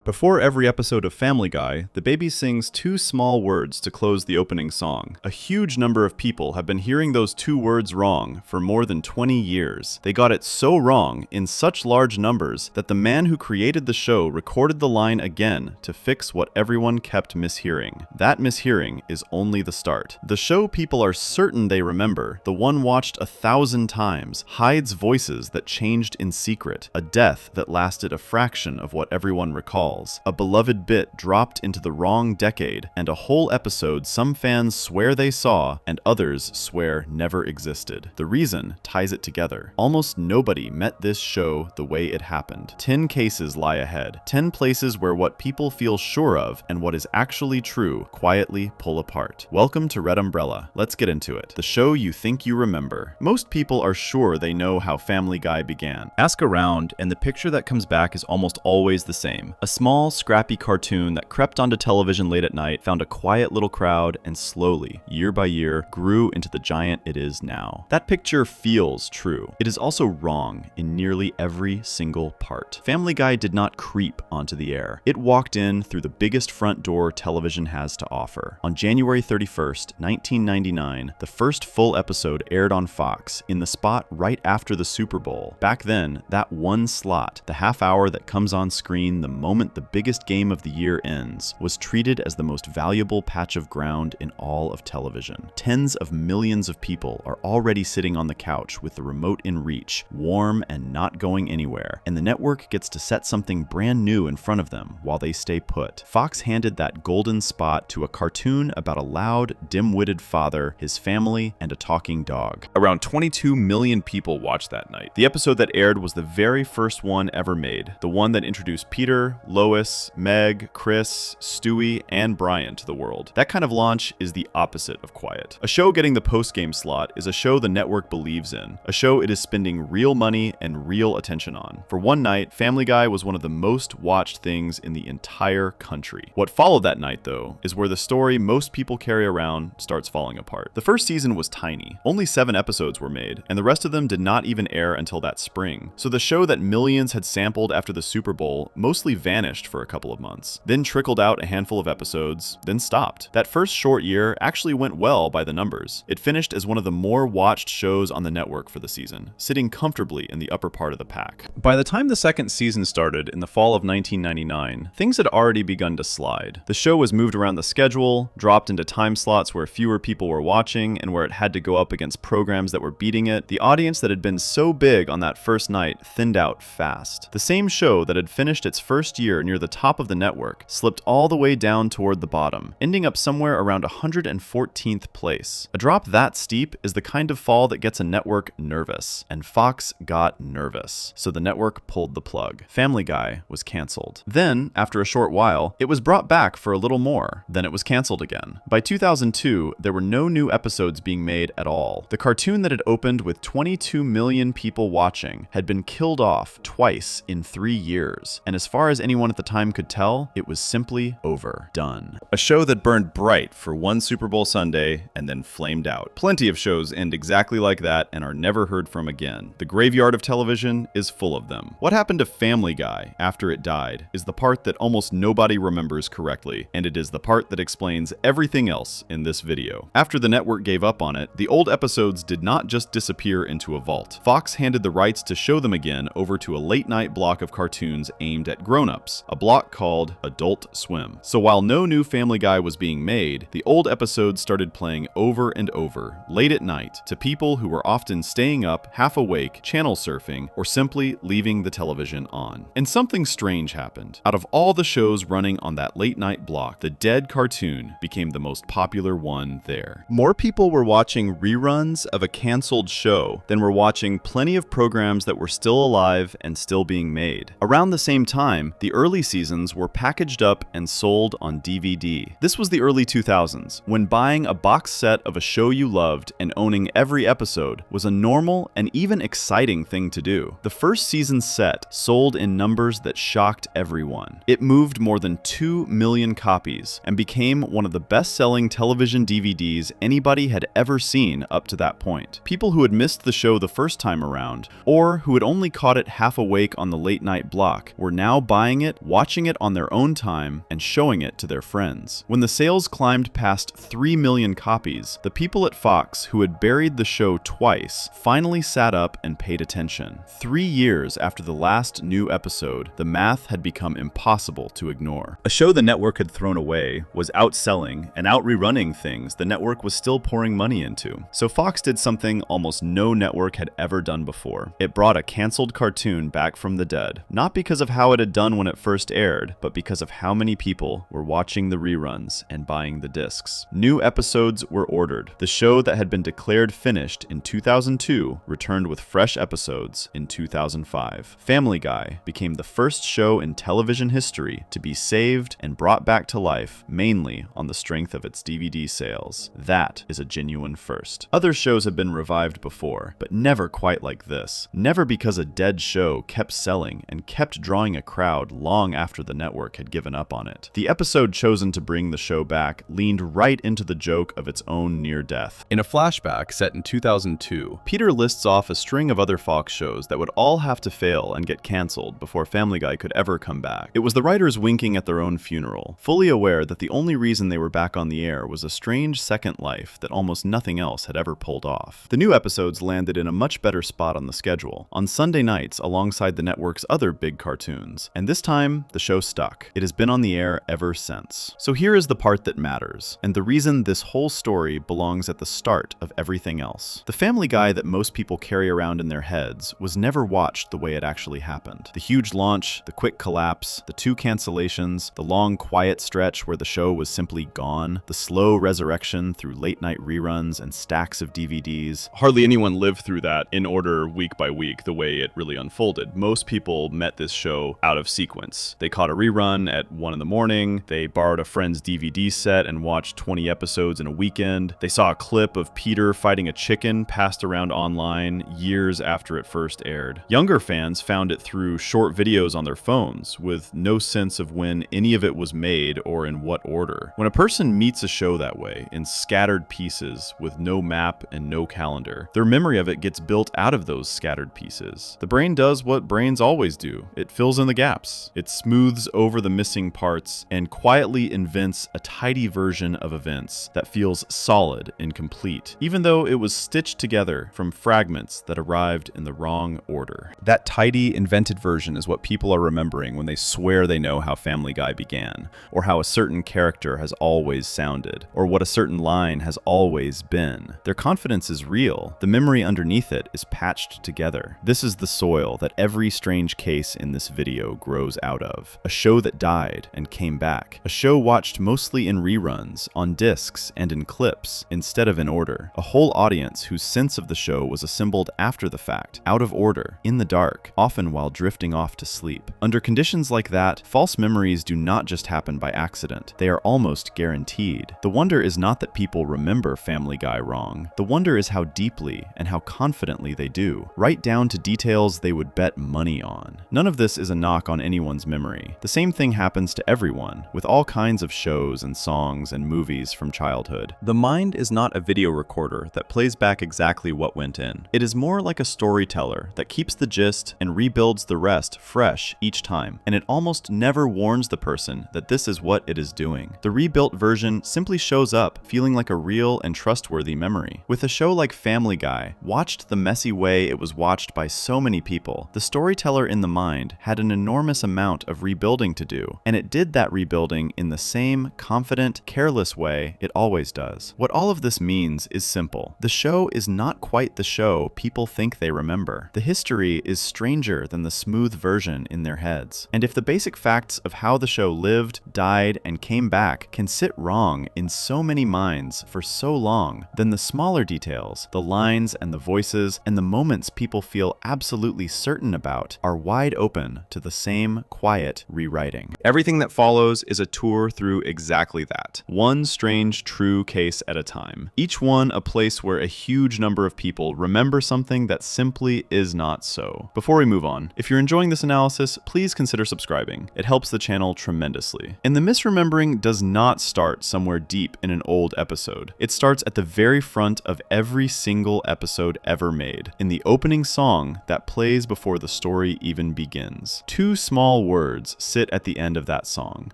Before every episode of Family Guy, the baby sings two small words to close the opening song. A huge number of people have been hearing those two words wrong for more than 20 years. They got it so wrong, in such large numbers, that the man who created the show recorded the line again to fix what everyone kept mishearing. That mishearing is only the start. The show people are certain they remember, the one watched 1,000 times, hides voices that changed in secret, a death that lasted a fraction of what everyone recalls. A beloved bit dropped into the wrong decade, and a whole episode some fans swear they saw and others swear never existed. The reason ties it together. Almost nobody met this show the way it happened. 10 cases lie ahead. 10 places where what people feel sure of and what is actually true quietly pull apart. Welcome to Red Umbrella. Let's get into it. The show you think you remember. Most people are sure they know how Family Guy began. Ask around, and the picture that comes back is almost always the same. A small, scrappy cartoon that crept onto television late at night, found a quiet little crowd, and slowly, year by year, grew into the giant it is now. That picture feels true. It is also wrong in nearly every single part. Family Guy did not creep onto the air. It walked in through the biggest front door television has to offer. On January 31st, 1999, the first full episode aired on Fox, in the spot right after the Super Bowl. Back then, that one slot, the half hour that comes on screen the moment the biggest game of the year ends, was treated as the most valuable patch of ground in all of television. Tens of millions of people are already sitting on the couch with the remote in reach, warm and not going anywhere, and the network gets to set something brand new in front of them while they stay put. Fox handed that golden spot to a cartoon about a loud, dim-witted father, his family, and a talking dog. Around 22 million people watched that night. The episode that aired was the very first one ever made, the one that introduced Peter, Lois, Meg, Chris, Stewie, and Brian to the world. That kind of launch is the opposite of quiet. A show getting the post-game slot is a show the network believes in, a show it is spending real money and real attention on. For one night, Family Guy was one of the most watched things in the entire country. What followed that night, though, is where the story most people carry around starts falling apart. The first season was tiny. Only 7 episodes were made, and the rest of them did not even air until that spring. So the show that millions had sampled after the Super Bowl mostly vanished for a couple of months, then trickled out a handful of episodes, then stopped. That first short year actually went well by the numbers. It finished as one of the more watched shows on the network for the season, sitting comfortably in the upper part of the pack. By the time the second season started in the fall of 1999, things had already begun to slide. The show was moved around the schedule, dropped into time slots where fewer people were watching and where it had to go up against programs that were beating it. The audience that had been so big on that first night thinned out fast. The same show that had finished its first year near the top of the network slipped all the way down toward the bottom, ending up somewhere around 114th place. A drop that steep is the kind of fall that gets a network nervous, and Fox got nervous, so the network pulled the plug. Family Guy was canceled. Then, after a short while, it was brought back for a little more. Then it was canceled again. By 2002, there were no new episodes being made at all. The cartoon that had opened with 22 million people watching had been killed off twice in 3 years, and as far as anyone at the time could tell, it was simply over. Done. A show that burned bright for one Super Bowl Sunday and then flamed out. Plenty of shows end exactly like that and are never heard from again. The graveyard of television is full of them. What happened to Family Guy after it died is the part that almost nobody remembers correctly, and it is the part that explains everything else in this video. After the network gave up on it, the old episodes did not just disappear into a vault. Fox handed the rights to show them again over to a late-night block of cartoons aimed at grown-ups, a block called Adult Swim. So while no new Family Guy was being made, the old episodes started playing over and over, late at night, to people who were often staying up, half awake, channel surfing, or simply leaving the television on. And something strange happened. Out of all the shows running on that late-night block, the dead cartoon became the most popular one there. More people were watching reruns of a canceled show than were watching plenty of programs that were still alive and still being made. Around the same time, the early seasons were packaged up and sold on DVD. This was the early 2000s, when buying a box set of a show you loved and owning every episode was a normal and even exciting thing to do. The first season set sold in numbers that shocked everyone. It moved more than 2 million copies and became one of the best-selling television DVDs anybody had ever seen up to that point. People who had missed the show the first time around, or who had only caught it half awake on the late-night block, were now buying it it, watching it on their own time, and showing it to their friends. When the sales climbed past 3 million copies, the people at Fox, who had buried the show twice, finally sat up and paid attention. 3 years after the last new episode, the math had become impossible to ignore. A show the network had thrown away was outselling and outrunning things the network was still pouring money into. So Fox did something almost no network had ever done before. It brought a canceled cartoon back from the dead, not because of how it had done when it first aired, but because of how many people were watching the reruns and buying the discs. New episodes were ordered. The show that had been declared finished in 2002 returned with fresh episodes in 2005. Family Guy became the first show in television history to be saved and brought back to life mainly on the strength of its DVD sales. That is a genuine first. Other shows have been revived before, but never quite like this. Never because a dead show kept selling and kept drawing a crowd long after the network had given up on it. The episode chosen to bring the show back leaned right into the joke of its own near death. In a flashback set in 2002, Peter lists off a string of other Fox shows that would all have to fail and get canceled before Family Guy could ever come back. It was the writers winking at their own funeral, fully aware that the only reason they were back on the air was a strange second life that almost nothing else had ever pulled off. The new episodes landed in a much better spot on the schedule, on Sunday nights alongside the network's other big cartoons, and this time, the show stuck. It has been on the air ever since. So here is the part that matters, and the reason this whole story belongs at the start of everything else. The Family Guy that most people carry around in their heads was never watched the way it actually happened. The huge launch, the quick collapse, the 2 cancellations, the long quiet stretch where the show was simply gone, the slow resurrection through late-night reruns and stacks of DVDs. Hardly anyone lived through that in order week by week the way it really unfolded. Most people met this show out of sequence. They caught a rerun at 1 in the morning, they borrowed a friend's DVD set and watched 20 episodes in a weekend, they saw a clip of Peter fighting a chicken passed around online years after it first aired. Younger fans found it through short videos on their phones, with no sense of when any of it was made or in what order. When a person meets a show that way, in scattered pieces with no map and no calendar, their memory of it gets built out of those scattered pieces. The brain does what brains always do. It fills in the gaps. It smooths over the missing parts and quietly invents a tidy version of events that feels solid and complete, even though it was stitched together from fragments that arrived in the wrong order. That tidy, invented version is what people are remembering when they swear they know how Family Guy began, or how a certain character has always sounded, or what a certain line has always been. Their confidence is real. The memory underneath it is patched together. This is the soil that every strange case in this video grows out of. A show that died and came back. A show watched mostly in reruns, on discs, and in clips, instead of in order. A whole audience whose sense of the show was assembled after the fact, out of order, in the dark, often while drifting off to sleep. Under conditions like that, false memories do not just happen by accident. They are almost guaranteed. The wonder is not that people remember Family Guy wrong. The wonder is how deeply and how confidently they do, right down to details they would bet money on. None of this is a knock on anyone's memory. The same thing happens to everyone, with all kinds of shows and songs and movies from childhood. The mind is not a video recorder that plays back exactly what went in. It is more like a storyteller that keeps the gist and rebuilds the rest fresh each time, and it almost never warns the person that this is what it is doing. The rebuilt version simply shows up, feeling like a real and trustworthy memory. With a show like Family Guy, watched the messy way it was watched by so many people, the storyteller in the mind had an enormous amount of rebuilding to do, and it did that rebuilding in the same confident, careless way it always does. What all of this means is simple. The show is not quite the show people think they remember. The history is stranger than the smooth version in their heads. And if the basic facts of how the show lived, died, and came back can sit wrong in so many minds for so long, then the smaller details, the lines and the voices, and the moments people feel absolutely certain about are wide open to the same quiet rewriting. Everything that follows is a tour through exactly that. One strange, true case at a time. Each one a place where a huge number of people remember something that simply is not so. Before we move on, if you're enjoying this analysis, please consider subscribing. It helps the channel tremendously. And the misremembering does not start somewhere deep in an old episode. It starts at the very front of every single episode ever made, in the opening song that plays before the story even begins. 2 small small words sit at the end of that song.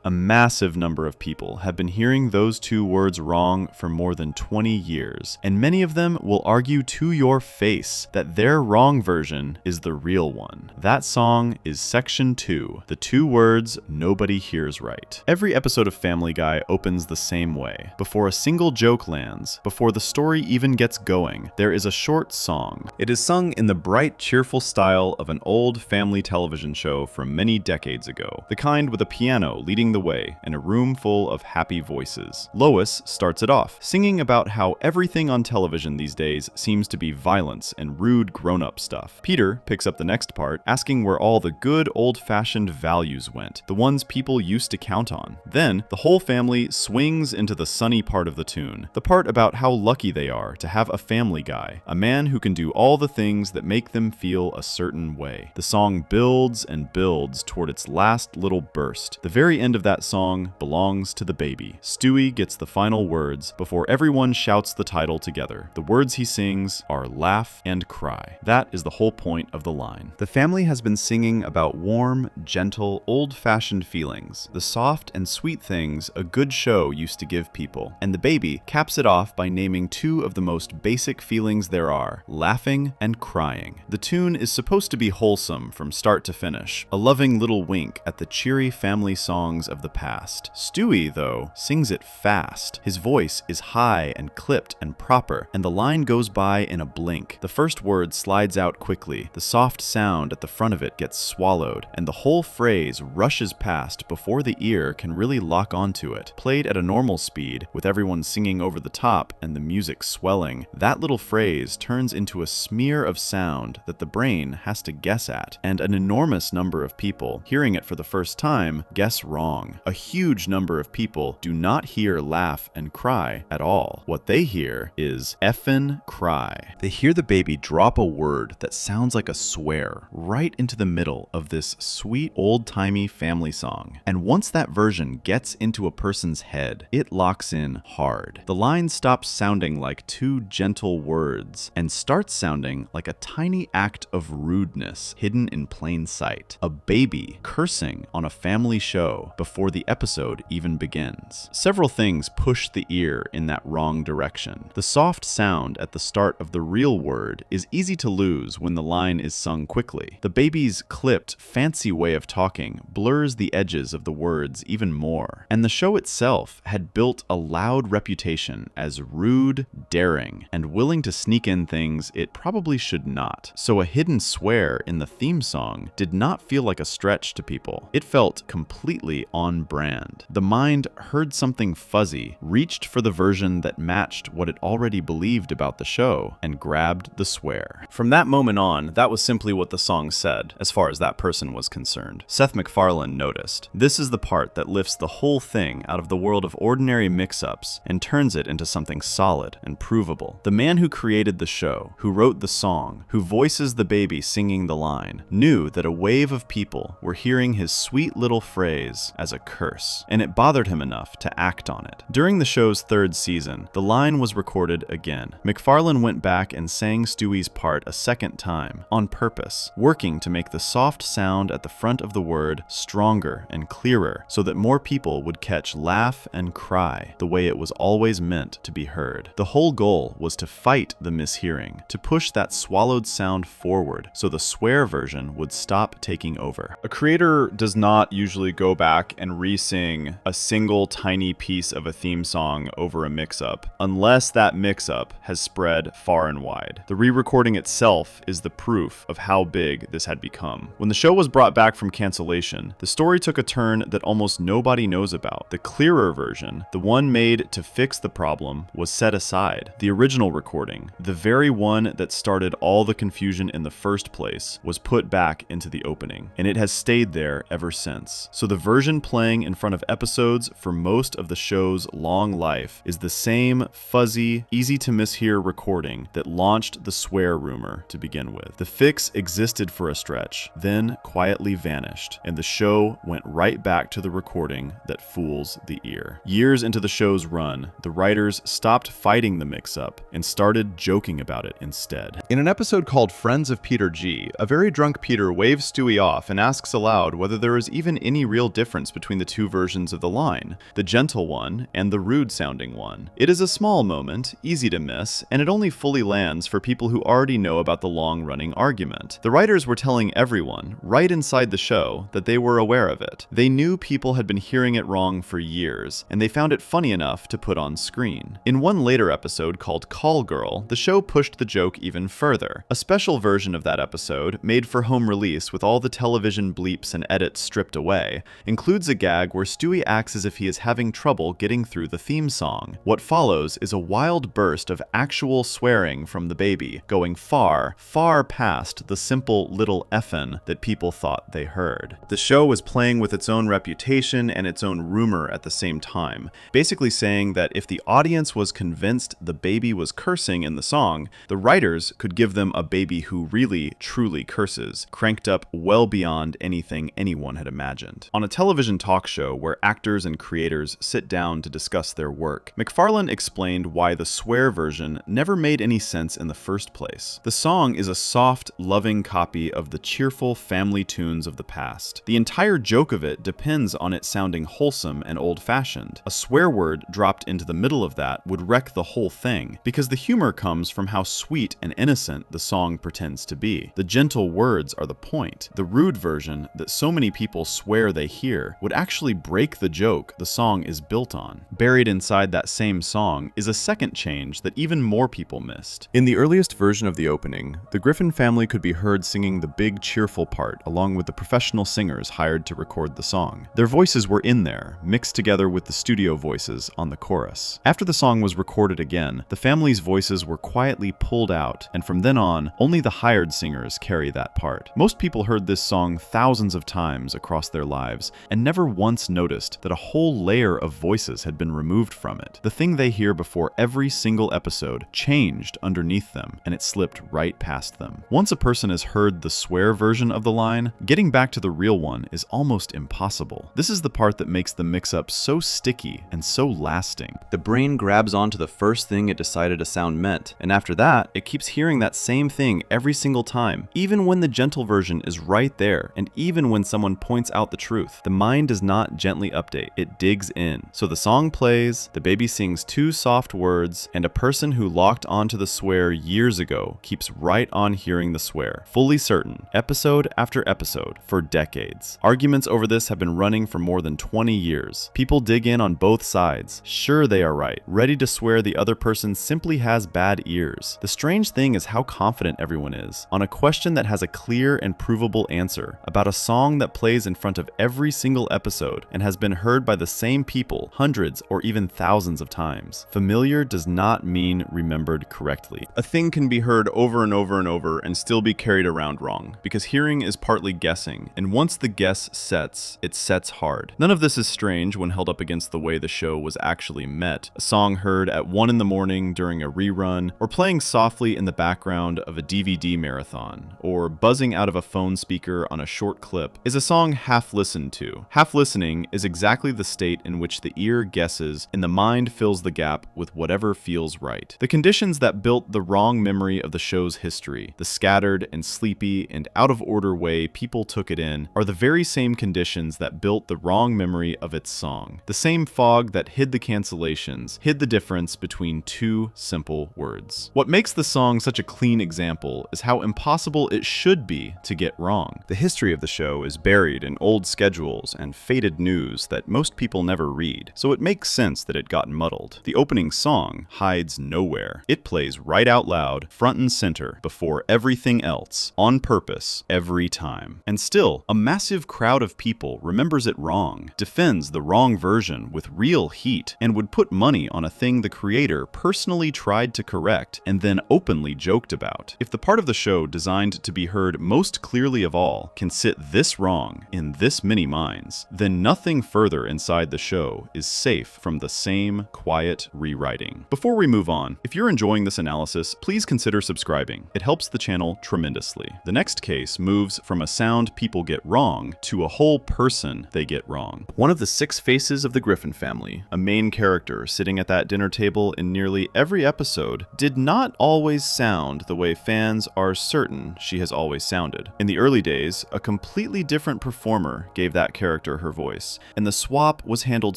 A massive number of people have been hearing those two words wrong for more than 20 years, and many of them will argue to your face that their wrong version is the real one. That song is Section 2, the two words nobody hears right. Every episode of Family Guy opens the same way. Before a single joke lands, before the story even gets going, there is a short song. It is sung in the bright, cheerful style of an old family television show from many decades ago, the kind with a piano leading the way and a room full of happy voices. Lois starts it off, singing about how everything on television these days seems to be violence and rude grown-up stuff. Peter picks up the next part, asking where all the good old-fashioned values went, the ones people used to count on. Then, the whole family swings into the sunny part of the tune, the part about how lucky they are to have a family guy, a man who can do all the things that make them feel a certain way. The song builds and builds toward its last little burst. The very end of that song belongs to the baby. Stewie gets the final words before everyone shouts the title together. The words he sings are laugh and cry. That is the whole point of the line. The family has been singing about warm, gentle, old-fashioned feelings, the soft and sweet things a good show used to give people. And the baby caps it off by naming two of the most basic feelings there are, laughing and crying. The tune is supposed to be wholesome from start to finish, a loving little wink at the cheery family songs of the past. Stewie, though, sings it fast. His voice is high and clipped and proper, and the line goes by in a blink. The first word slides out quickly, the soft sound at the front of it gets swallowed, and the whole phrase rushes past before the ear can really lock onto it. Played at a normal speed, with everyone singing over the top and the music swelling, that little phrase turns into a smear of sound that the brain has to guess at, and an enormous number of people, hearing it for the first time, guess wrong. A huge number of people do not hear laugh and cry at all. What they hear is effin' cry. They hear the baby drop a word that sounds like a swear right into the middle of this sweet old-timey family song. And once that version gets into a person's head, it locks in hard. The line stops sounding like two gentle words and starts sounding like a tiny act of rudeness hidden in plain sight. A baby cursing on a family show before the episode even begins. Several things push the ear in that wrong direction. The soft sound at the start of the real word is easy to lose when the line is sung quickly. The baby's clipped, fancy way of talking blurs the edges of the words even more. And the show itself had built a loud reputation as rude, daring, and willing to sneak in things it probably should not. So a hidden swear in the theme song did not feel like a stretch to people. It felt completely on brand. The mind heard something fuzzy, reached for the version that matched what it already believed about the show, and grabbed the swear. From that moment on, that was simply what the song said, as far as that person was concerned. Seth MacFarlane noticed, "This is the part that lifts the whole thing out of the world of ordinary mix-ups and turns it into something solid and provable." The man who created the show, who wrote the song, who voices the baby singing the line, knew that a wave of people were hearing his sweet little phrase as a curse, and it bothered him enough to act on it. During the show's third season, the line was recorded again. MacFarlane went back and sang Stewie's part a second time, on purpose, working to make the soft sound at the front of the word stronger and clearer so that more people would catch laugh and cry the way it was always meant to be heard. The whole goal was to fight the mishearing, to push that swallowed sound forward so the swear version would stop taking over. A creator does not usually go back and re-sing a single tiny piece of a theme song over a mix-up, unless that mix-up has spread far and wide. The re-recording itself is the proof of how big this had become. When the show was brought back from cancellation, the story took a turn that almost nobody knows about. The clearer version, the one made to fix the problem, was set aside. The original recording, the very one that started all the confusion in the first place, was put back into the opening, and it has stayed there ever since. So the version playing in front of episodes for most of the show's long life is the same fuzzy, easy to mishear recording that launched the swear rumor to begin with. The fix existed for a stretch, then quietly vanished, and the show went right back to the recording that fools the ear. Years into the show's run, the writers stopped fighting the mix-up and started joking about it instead. In an episode called Friends of Peter G, a very drunk Peter waves Stewie off and asks aloud whether there is even any real difference between the two versions of the line, the gentle one and the rude-sounding one. It is a small moment, easy to miss, and it only fully lands for people who already know about the long-running argument. The writers were telling everyone, right inside the show, that they were aware of it. They knew people had been hearing it wrong for years, and they found it funny enough to put on screen. In one later episode called Call Girl, the show pushed the joke even further. A special version of that episode, made for home release with all the television bleeps and edits stripped away, includes a gag where Stewie acts as if he is having trouble getting through the theme song. What follows is a wild burst of actual swearing from the baby, going far, far past the simple little effin' that people thought they heard. The show was playing with its own reputation and its own rumor at the same time, basically saying that if the audience was convinced the baby was cursing in the song, the writers could give them a baby who really, truly curses, cranked up well beyond anything anyone had imagined. On a television talk show where actors and creators sit down to discuss their work, McFarlane explained why the swear version never made any sense in the first place. The song is a soft, loving copy of the cheerful family tunes of the past. The entire joke of it depends on it sounding wholesome and old-fashioned. A swear word dropped into the middle of that would wreck the whole thing, because the humor comes from how sweet and innocent the song pretends to be. The gentle words are the point. The rude version that so many people swear they hear would actually break the joke the song is built on. Buried inside that same song is a second change that even more people missed. In the earliest version of the opening, the Griffin family could be heard singing the big cheerful part along with the professional singers hired to record the song. Their voices were in there, mixed together with the studio voices on the chorus. After the song was recorded again, the family's voices were quietly pulled out, and from then on, only the hired singers carry that part. Most people heard this song thousands of times across their lives and never once noticed that a whole layer of voices had been removed from it. The thing they hear before every single episode changed underneath them, and it slipped right past them. Once a person has heard the swear version of the line, getting back to the real one is almost impossible. This is the part that makes the mix-up so sticky and so lasting. The brain grabs onto the first thing it decided a sound meant, and after that, it keeps hearing that same thing every single time, even when the gentle version is right there, and even when someone points out the truth. The mind does not gently update, it digs in. So the song plays, the baby sings two soft words, and a person who locked onto the swear years ago keeps right on hearing the swear, fully certain, episode after episode, for decades. Arguments over this have been running for more than 20 years. People dig in on both sides, sure they are right, ready to swear the other person simply has bad ears. The strange thing is how confident everyone is, on a question that has a clear and provable answer, about a song that plays in front of every single episode and has been heard by the same people hundreds or even thousands of times. Familiar does not mean remembered correctly. A thing can be heard over and over and over and still be carried around wrong, because hearing is partly guessing, and once the guess sets, it sets hard. None of this is strange when held up against the way the show was actually met. A song heard at 1 in the morning during a rerun, or playing softly in the background of a DVD marathon, or buzzing out of a phone speaker on a short clip, is a song half listened to. Half listening is exactly the state in which the ear guesses and the mind fills the gap with whatever feels right. The conditions that built the wrong memory of the show's history, the scattered and sleepy and out of order way people took it in, are the very same conditions that built the wrong memory of its song. The same fog that hid the cancellations, hid the difference between two simple words. What makes the song such a clean example is how impossible it should be to get wrong. The history of the show is buried in old schedules and faded news that most people never read, so it makes sense that it got muddled. The opening song hides nowhere. It plays right out loud, front and center, before everything else, on purpose, every time. And still, a massive crowd of people remembers it wrong, defends the wrong version with real heat, and would put money on a thing the creator personally tried to correct and then openly joked about. If the part of the show designed to be heard most clearly of all can sit this wrong in this many minds, then nothing further inside the show is safe from the same quiet rewriting. Before we move on, if you're enjoying this analysis, please consider subscribing. It helps the channel tremendously. The next case moves from a sound people get wrong to a whole person they get wrong. One of the 6 faces of the Griffin family, a main character sitting at that dinner table in nearly every episode, did not always sound the way fans are certain she has always sounded. In the early days, a complete completely different performer gave that character her voice, and the swap was handled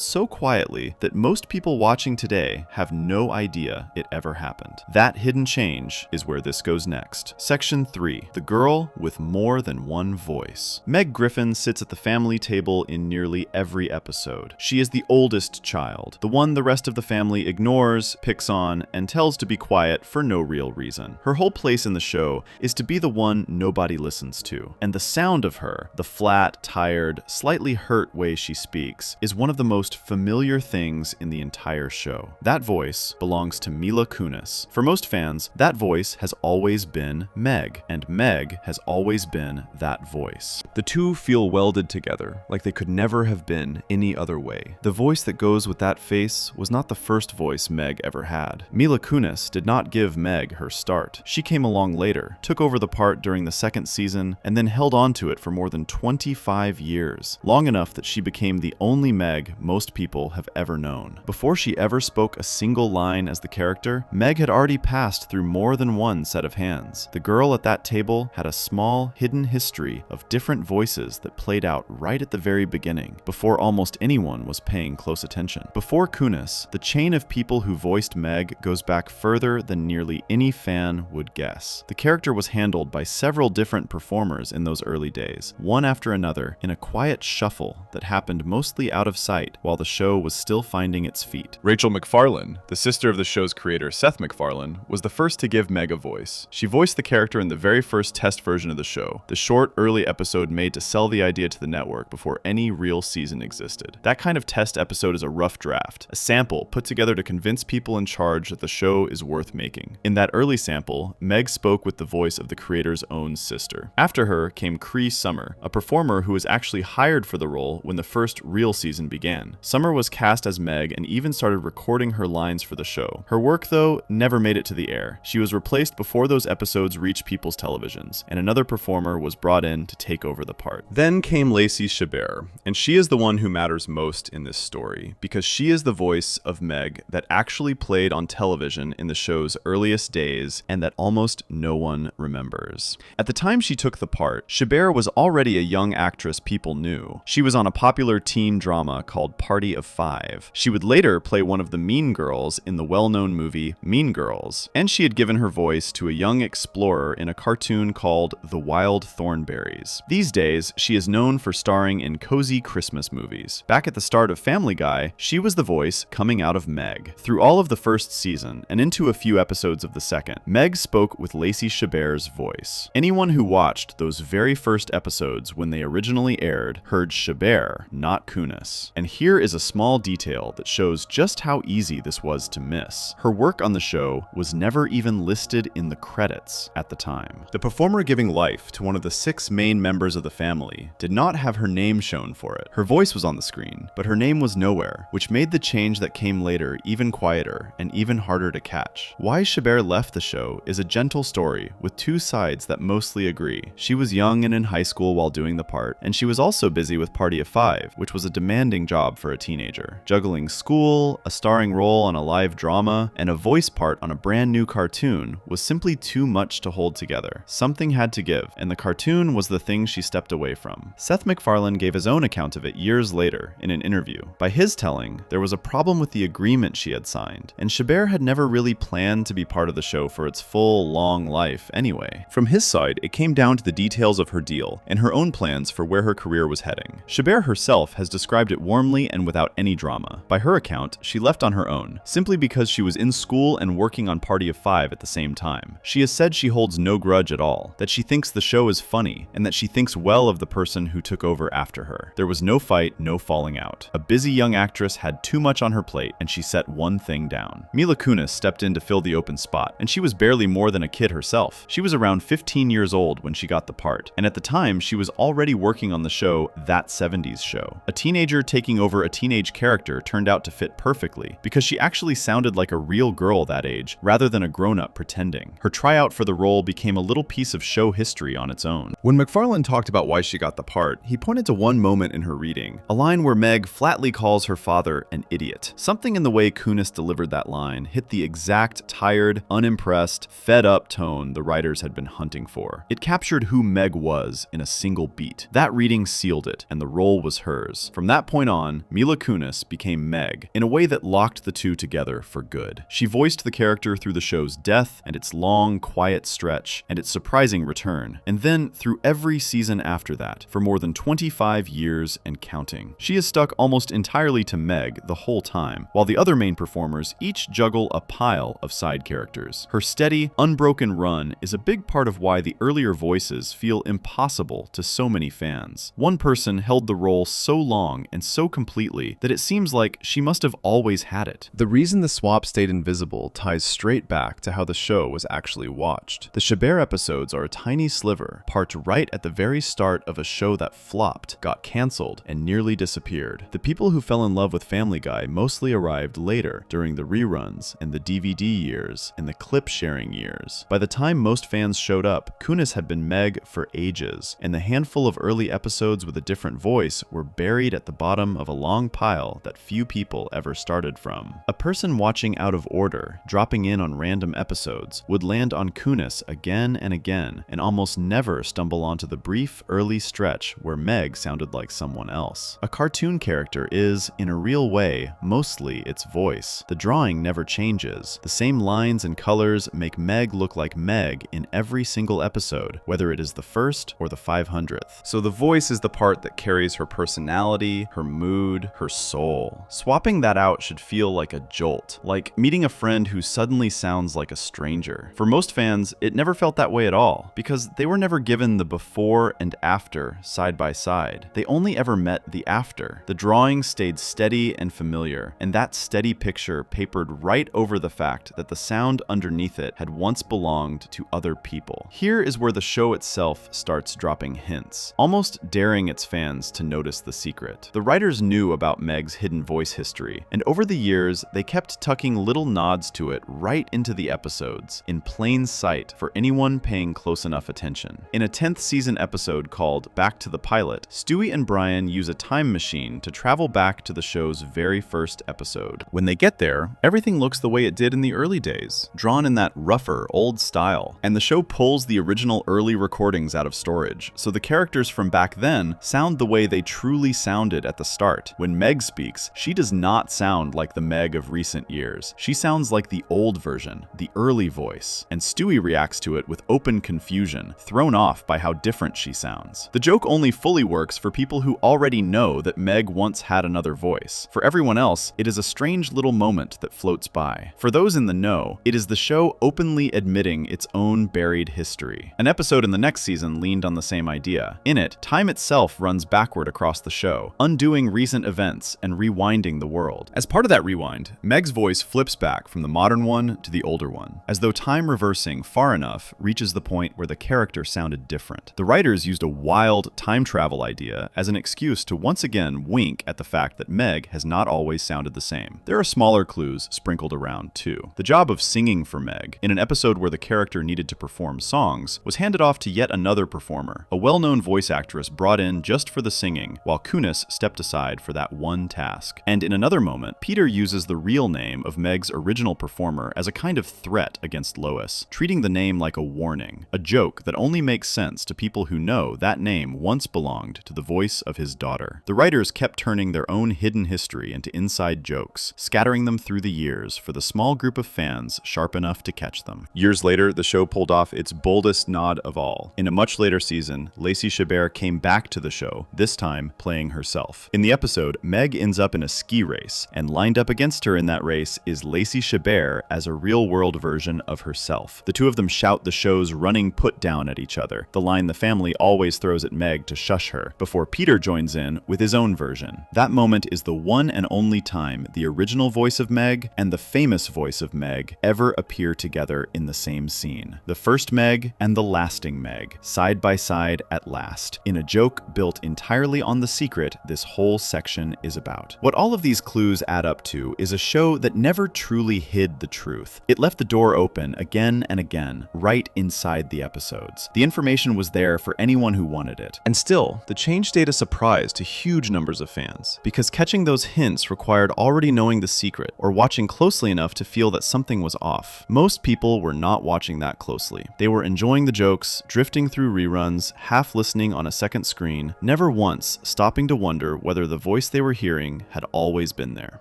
so quietly that most people watching today have no idea it ever happened. That hidden change is where this goes next. Section 3. The girl with more than one voice. Meg Griffin sits at the family table in nearly every episode. She is the oldest child, the one the rest of the family ignores, picks on, and tells to be quiet for no real reason. Her whole place in the show is to be the one nobody listens to, and the sound of her, the flat, tired, slightly hurt way she speaks, is one of the most familiar things in the entire show. That voice belongs to Mila Kunis. For most fans, that voice has always been Meg, and Meg has always been that voice. The two feel welded together, like they could never have been any other way. The voice that goes with that face was not the first voice Meg ever had. Mila Kunis did not give Meg her start. She came along later, took over the part during the second season, and then held on to it for more than 25 years, long enough that she became the only Meg most people have ever known. Before she ever spoke a single line as the character, Meg had already passed through more than one set of hands. The girl at that table had a small, hidden history of different voices that played out right at the very beginning, before almost anyone was paying close attention. Before Kunis, the chain of people who voiced Meg goes back further than nearly any fan would guess. The character was handled by several different performers in those early days, one after another, in a quiet shuffle that happened mostly out of sight while the show was still finding its feet. Rachel McFarlane, the sister of the show's creator Seth MacFarlane, was the first to give Meg a voice. She voiced the character in the very first test version of the show, the short, early episode made to sell the idea to the network before any real season existed. That kind of test episode is a rough draft, a sample put together to convince people in charge that the show is worth making. In that early sample, Meg spoke with the voice of the creator's own sister. After her came Cree Summer, a performer who was actually hired for the role when the first real season began. Summer was cast as Meg and even started recording her lines for the show. Her work, though, never made it to the air. She was replaced before those episodes reached people's televisions, and another performer was brought in to take over the part. Then came Lacey Chabert, and she is the one who matters most in this story, because she is the voice of Meg that actually played on television in the show's earliest days and that almost no one remembers. At the time she took the part, Chabert was already a young actress people knew. She was on a popular teen drama called Party of Five. She would later play one of the mean girls in the well-known movie Mean Girls, and she had given her voice to a young explorer in a cartoon called The Wild Thornberrys. These days, she is known for starring in cozy Christmas movies. Back at the start of Family Guy, she was the voice coming out of Meg. Through all of the first season, and into a few episodes of the second, Meg spoke with Lacey Chabert's voice. Anyone who watched those very first episodes when they originally aired heard Chabert, not Kunis. And here is a small detail that shows just how easy this was to miss. Her work on the show was never even listed in the credits at the time. The performer giving life to one of the 6 main members of the family did not have her name shown for it. Her voice was on the screen, but her name was nowhere, which made the change that came later even quieter and even harder to catch. Why Chabert left the show is a gentle story with two sides that mostly agree. She was young and in high school while doing the part, and she was also busy with Party of Five, which was a demanding job for a teenager. Juggling school, a starring role on a live drama, and a voice part on a brand new cartoon was simply too much to hold together. Something had to give, and the cartoon was the thing she stepped away from. Seth MacFarlane gave his own account of it years later in an interview. By his telling, there was a problem with the agreement she had signed, and Chabert had never really planned to be part of the show for its full, long life anyway. From his side, it came down to the details of her deal and her own plans for where her career was heading. Chabert herself has described it warmly and without any drama. By her account, she left on her own, simply because she was in school and working on Party of Five at the same time. She has said she holds no grudge at all, that she thinks the show is funny, and that she thinks well of the person who took over after her. There was no fight, no falling out. A busy young actress had too much on her plate, and she set one thing down. Mila Kunis stepped in to fill the open spot, and she was barely more than a kid herself. She was around 15 years old when she got the part, and at the time, she was already working on the show That 70s Show. A teenager taking over a teenage character turned out to fit perfectly, because she actually sounded like a real girl that age, rather than a grown-up pretending. Her tryout for the role became a little piece of show history on its own. When MacFarlane talked about why she got the part, he pointed to one moment in her reading, a line where Meg flatly calls her father an idiot. Something in the way Kunis delivered that line hit the exact tired, unimpressed, fed-up tone the writers had been hunting for. It captured who Meg was in a single beat. That reading sealed it, and the role was hers. From that point on, Mila Kunis became Meg in a way that locked the two together for good. She voiced the character through the show's death and its long, quiet stretch and its surprising return, and then through every season after that, for more than 25 years and counting. She is stuck almost entirely to Meg the whole time, while the other main performers each juggle a pile of side characters. Her steady, unbroken run is a big part of why the earlier voices feel impossible to so many fans. One person held the role so long and so completely that it seems like she must have always had it. The reason the swap stayed invisible ties straight back to how the show was actually watched. The Chabert episodes are a tiny sliver, parked right at the very start of a show that flopped, got cancelled, and nearly disappeared. The people who fell in love with Family Guy mostly arrived later, during the reruns and the DVD years and the clip-sharing years. By the time most fans showed up, Kunis had been Meg for ages, and the handful of early episodes with a different voice were buried at the bottom of a long pile that few people ever started from. A person watching out of order, dropping in on random episodes, would land on Kunis again and again, and almost never stumble onto the brief early stretch where Meg sounded like someone else. A cartoon character is, in a real way, mostly its voice. The drawing never changes. The same lines and colors make Meg look like Meg in every single episode, whether it is the first or the 500th. So the voice is the part that carries her personality, her mood, her soul. Swapping that out should feel like a jolt, like meeting a friend who suddenly sounds like a stranger. For most fans, it never felt that way at all, because they were never given the before and after side by side. They only ever met the after. The drawing stayed steady and familiar, and that steady picture papered right over the fact that the sound underneath it had once belonged to other people. Here is where the show itself starts dropping hints, almost daring its fans to notice the secret. The writers knew about Meg's hidden voice history, and over the years, they kept tucking little nods to it right into the episodes, in plain sight for anyone paying close enough attention. In a 10th season episode called Back to the Pilot, Stewie and Brian use a time machine to travel back to the show's very first episode. When they get there, everything looks the way it did in the early days, drawn in that rougher, old style, and the show pulls the original early recordings out of storage, so the characters from back then sound the way they truly sounded at the start. When Meg speaks, she does not sound like the Meg of recent years. She sounds like the old version, the early voice, and Stewie reacts to it with open confusion, thrown off by how different she sounds. The joke only fully works for people who already know that Meg once had another voice. For everyone else, it is a strange little moment that floats by. For those in the know, it is the show openly admitting its own buried history. An episode in the next season leaned on the same idea. In it, time itself runs backward across the show, undoing recent events and rewinding the world. As part of that rewind, Meg's voice flips back from the modern one to the older one, as though time reversing far enough reaches the point where the character sounded different. The writers used a wild time travel idea as an excuse to once again wink at the fact that Meg has not always sounded the same. There are smaller clues sprinkled around too. The job of singing for Meg, in an episode where the character needed to perform songs, was handed off to yet another performer, a well-known voice actress brought in just for the singing, while Kunis stepped aside for that one task. And in another moment, Peter uses the real name of Meg's original performer as a kind of threat against Lois, treating the name like a warning, a joke that only makes sense to people who know that name once belonged to the voice of his daughter. The writers kept turning their own hidden history into inside jokes, scattering them through the years for the small group of fans sharp enough to catch them. Years later, the show pulled off its boldest nod of all. In a much later season, Lacey Chabert came back to the show, this time playing herself. In the episode, Meg ends up in a ski race, and lined up against her in that race is Lacey Chabert as a real-world version of herself. The two of them shout the show's running put-down at each other, the line the family always throws at Meg to shush her, before Peter joins in with his own version. That moment is the one and only time the original voice of Meg and the famous voice of Meg ever appear together in the same scene. The first Meg and the lasting Meg, side by side at last, in a joke built entirely on the secret this whole section is about. What all of these clues add up to is a show that never truly hid the truth. It left the door open again and again, right inside the episodes. The information was there for anyone who wanted it. And still, the change stayed a surprise to huge numbers of fans, because catching those hints required already knowing the secret or watching closely enough to feel that something was off. Most people were not watching that closely. They were enjoying the jokes, drifting through reruns, headphones, half listening on a second screen, never once stopping to wonder whether the voice they were hearing had always been there.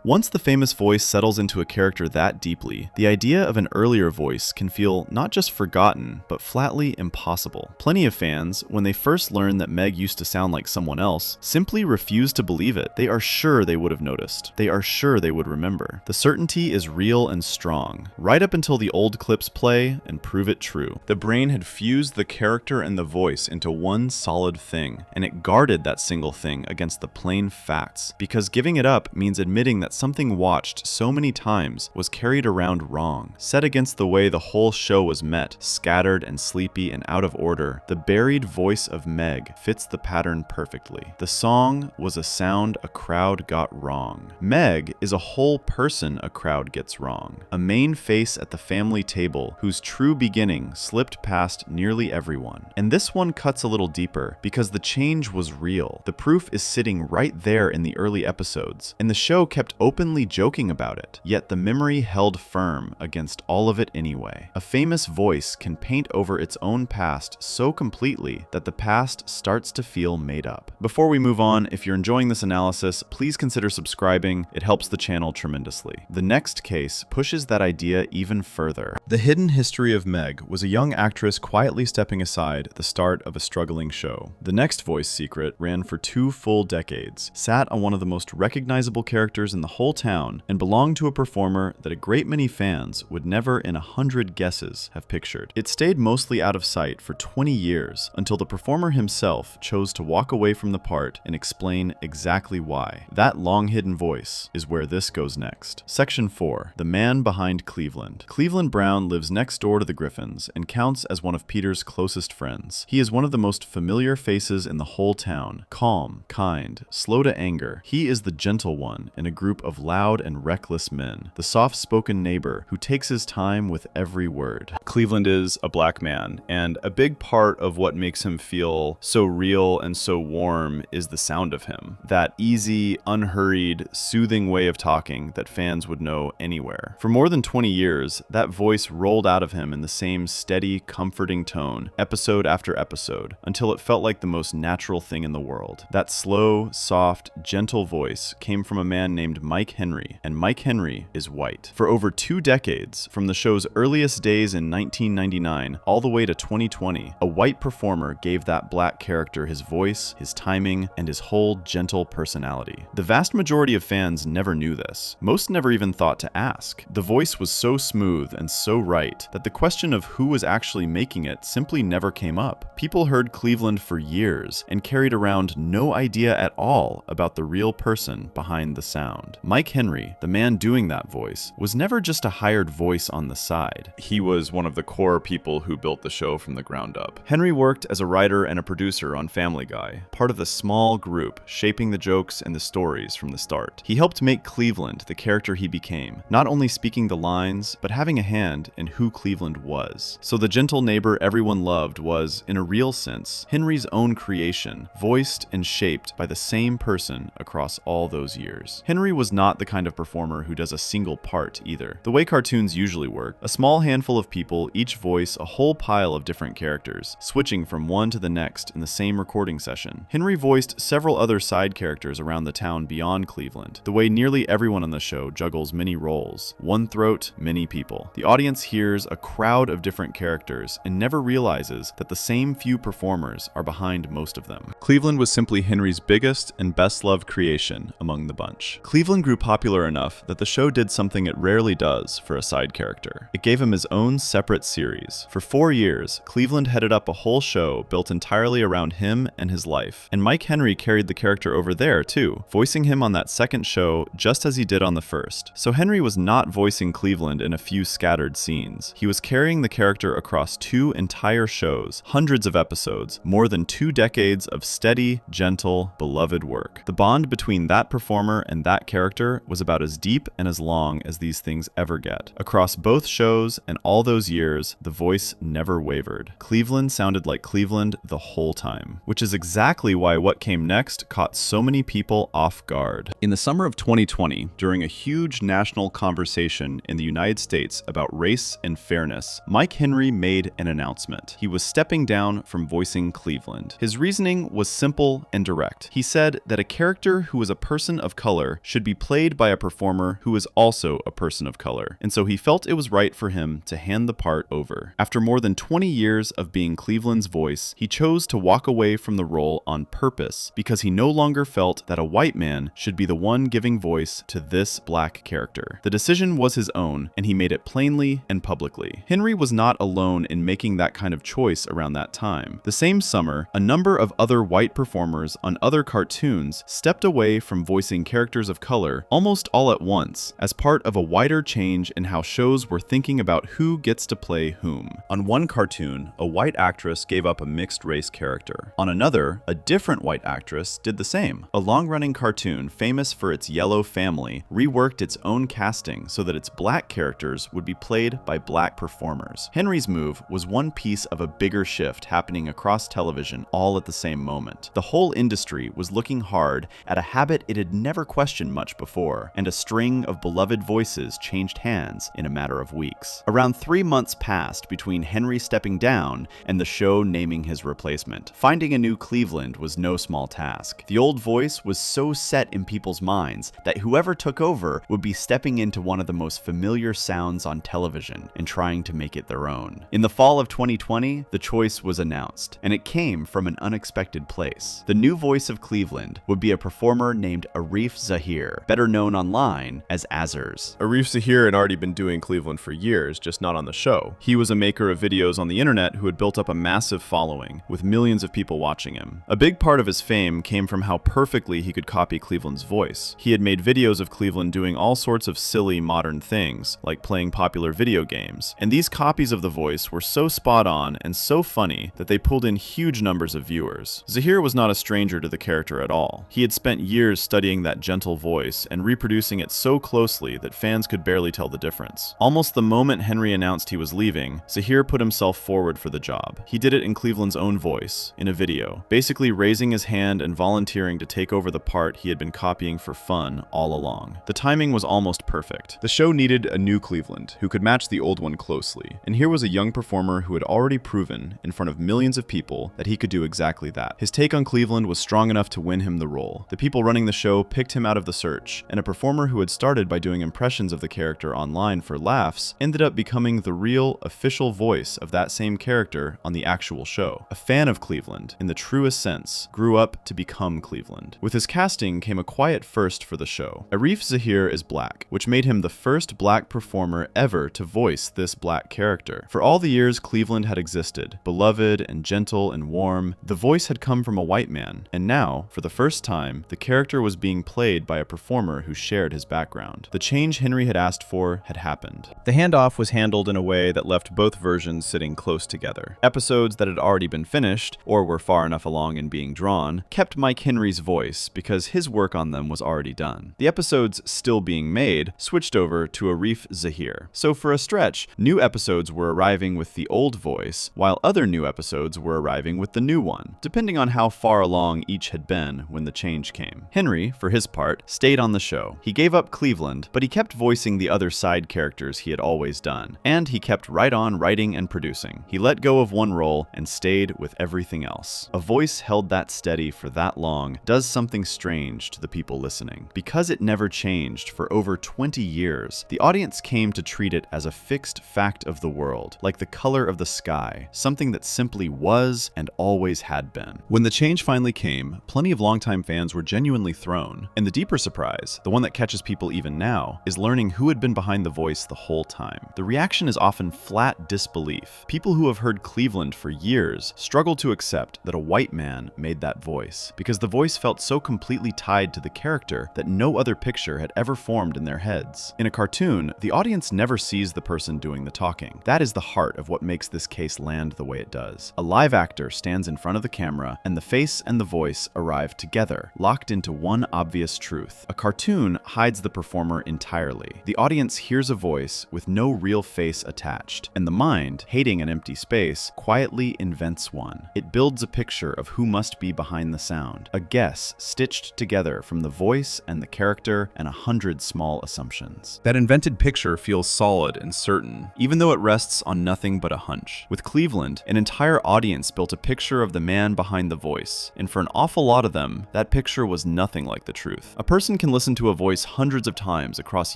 Once the famous voice settles into a character that deeply, the idea of an earlier voice can feel not just forgotten, but flatly impossible. Plenty of fans, when they first learned that Meg used to sound like someone else, simply refuse to believe it. They are sure they would have noticed. They are sure they would remember. The certainty is real and strong, right up until the old clips play and prove it true. The brain had fused the character and the voice into one solid thing, and it guarded that single thing against the plain facts, because giving it up means admitting that something watched so many times was carried around wrong. Set against the way the whole show was met, scattered and sleepy and out of order, the buried voice of Meg fits the pattern perfectly. The song was a sound a crowd got wrong. Meg is a whole person a crowd gets wrong. A main face at the family table whose true beginning slipped past nearly everyone. And this one cuts a little deeper because the change was real. The proof is sitting right there in the early episodes, and the show kept openly joking about it, yet the memory held firm against all of it anyway. A famous voice can paint over its own past so completely that the past starts to feel made up. Before we move on, if you're enjoying this analysis, please consider subscribing. It helps the channel tremendously. The next case pushes that idea even further. The Hidden History of Meg was a young actress quietly stepping aside at the start of a struggling show. The next voice secret ran for 2 full decades, sat on one of the most recognizable characters in the whole town, and belonged to a performer that a great many fans would never in 100 guesses have pictured. It stayed mostly out of sight for 20 years until the performer himself chose to walk away from the part and explain exactly why. That long-hidden voice is where this goes next. Section 4. The Man Behind Cleveland. Cleveland Brown lives next door to the Griffins and counts as one of Peter's closest friends. He is one of the most familiar faces in the whole town. Calm, kind, slow to anger, he is the gentle one in a group of loud and reckless men. The soft-spoken neighbor who takes his time with every word. Cleveland is a black man, and a big part of what makes him feel so real and so warm is the sound of him. That easy, unhurried, soothing way of talking that fans would know anywhere. For more than 20 years, that voice rolled out of him in the same steady, comforting tone, episode after episode, until it felt like the most natural thing in the world. That slow, soft, gentle voice came from a man named Mike Henry, and Mike Henry is white. For over 2 decades, from the show's earliest days in 1999 all the way to 2020, a white performer gave that black character his voice, his timing, and his whole gentle personality. The vast majority of fans never knew this. Most never even thought to ask. The voice was so smooth and so right that the question of who was actually making it simply never came up. People heard Cleveland for years and carried around no idea at all about the real person behind the sound. Mike Henry, the man doing that voice, was never just a hired voice on the side. He was one of the core people who built the show from the ground up. Henry worked as a writer and a producer on Family Guy, part of the small group shaping the jokes and the stories from the start. He helped make Cleveland the character he became, not only speaking the lines, but having a hand in who Cleveland was. So the gentle neighbor everyone loved was, in a real sense, Henry's own creation, voiced and shaped by the same person across all those years. Henry was not the kind of performer who does a single part either. The way cartoons usually work, a small handful of people each voice a whole pile of different characters, switching from one to the next in the same recording session. Henry voiced several other side characters around the town beyond Cleveland, the way nearly everyone on the show juggles many roles. One throat, many people. The audience hears a crowd of different characters and never realizes that the same few performers are behind most of them. Cleveland was simply Henry's biggest and best-loved creation among the bunch. Cleveland grew popular enough that the show did something it rarely does for a side character. It gave him his own separate series. For 4 years, Cleveland headed up a whole show built entirely around him and his life. And Mike Henry carried the character over there too, voicing him on that second show just as he did on the first. So Henry was not voicing Cleveland in a few scattered scenes. He was carrying the character across 2 entire shows, hundreds of episodes, more than 2 decades of steady, gentle, beloved work. The bond between that performer and that character was about as deep and as long as these things ever get. Across both shows and all those years, the voice never wavered. Cleveland sounded like Cleveland the whole time, which is exactly why what came next caught so many people off guard. In the summer of 2020, during a huge national conversation in the United States about race and fairness, Mike Henry made an announcement. He was stepping down from voicing Cleveland. His reasoning was simple and direct. He said that a character who was a person of color should be played by a performer who is also a person of color, and so he felt it was right for him to hand the part over. After more than 20 years of being Cleveland's voice, he chose to walk away from the role on purpose because he no longer felt that a white man should be the one giving voice to this black character. The decision was his own, and he made it plainly and publicly. Henry was not alone in making that kind of choice around that time. The same summer, a number of other white performers on other cartoons stepped away from voicing characters of color almost all at once, as part of a wider change in how shows were thinking about who gets to play whom. On one cartoon, a white actress gave up a mixed-race character. On another, a different white actress did the same. A long-running cartoon famous for its yellow family reworked its own casting so that its black characters would be played by black performers. Henry's move was one piece of a bigger shift happening across television all at the same moment. The whole industry was looking hard at a habit it had never questioned much before, and a string of beloved voices changed hands in a matter of weeks. Around 3 months passed between Henry stepping down and the show naming his replacement. Finding a new Cleveland was no small task. The old voice was so set in people's minds that whoever took over would be stepping into one of the most familiar sounds on television and trying to make it their own. In the fall of 2020, the choice was announced, and it came from an unexpected place. The new voice of Cleveland would be a performer named Arif Zahir, better known online as Azers. Arif Zahir had already been doing Cleveland for years, just not on the show. He was a maker of videos on the internet who had built up a massive following, with millions of people watching him. A big part of his fame came from how perfectly he could copy Cleveland's voice. He had made videos of Cleveland doing all sorts of silly modern things, like playing popular video games, and these copies of the voice were so spot on and so funny that they pulled in huge numbers of viewers. Zahir was not a stranger to the character at all. He had spent years studying that gentle voice and reproducing it so closely that fans could barely tell the difference. Almost the moment Henry announced he was leaving, Zahir put himself forward for the job. He did it in Cleveland's own voice, in a video, basically raising his hand and volunteering to take over the part he had been copying for fun all along. The timing was almost perfect. The show needed a new Cleveland who could match the old one closely, and here was a young performer who had already proven in front of millions of people that he could do exactly that. His take on Cleveland was strong enough to win him the role. The people running the show picked him out of the search, and a performer who had started by doing impressions of the character online for laughs ended up becoming the real, official voice of that same character on the actual show. A fan of Cleveland, in the truest sense, grew up to become Cleveland. With his casting came a quiet first for the show. Arif Zahir is black, which made him the first black performer ever to voice this black character. For all the years Cleveland had existed, beloved and gentle and warm, the voice had come from a white man, and now, for the first time, the character was being played by a performer who shared his background. The change Henry had asked for had happened. The handoff was handled in a way that left both versions sitting close together. Episodes that had already been finished, or were far enough along in being drawn, kept Mike Henry's voice because his work on them was already done. The episodes still being made switched over to Arif Zahir. So for a stretch, new episodes were arriving with the old voice, while other new episodes were arriving with the new one, depending on how far along each had been when the change came. Henry, for his part, stayed on the show. He gave up Cleveland, but he kept voicing the other side characters he had always done, and he kept right on writing and producing. He let go of one role and stayed with everything else. A voice held that steady for that long does something strange to the people listening. Because it never changed for over 20 years, the audience came to treat it as a fixed fact of the world, like the color of the sky, something that simply was and always had been. When the change finally came, plenty of longtime fans were genuinely thrown, and the deeper surprise, the one that catches people even now, is learning who had been behind the voice the whole time. The reaction is often flat disbelief. People who have heard Cleveland for years struggle to accept that a white man made that voice, because the voice felt so completely tied to the character that no other picture had ever formed in their heads. In a cartoon, the audience never sees the person doing the talking. That is the heart of what makes this case land the way it does. A live actor stands in front of the camera, and the face and the voice arrive together, locked into one obvious truth. A cartoon hides the performer entirely. The audience hears a voice with no real face attached, and the mind, hating an empty space, quietly invents one. It builds a picture of who must be behind the sound, a guess stitched together from the voice and the character and 100 small assumptions. That invented picture feels solid and certain, even though it rests on nothing but a hunch. With Cleveland, an entire entire audience built a picture of the man behind the voice, and for an awful lot of them, that picture was nothing like the truth. A person can listen to a voice hundreds of times across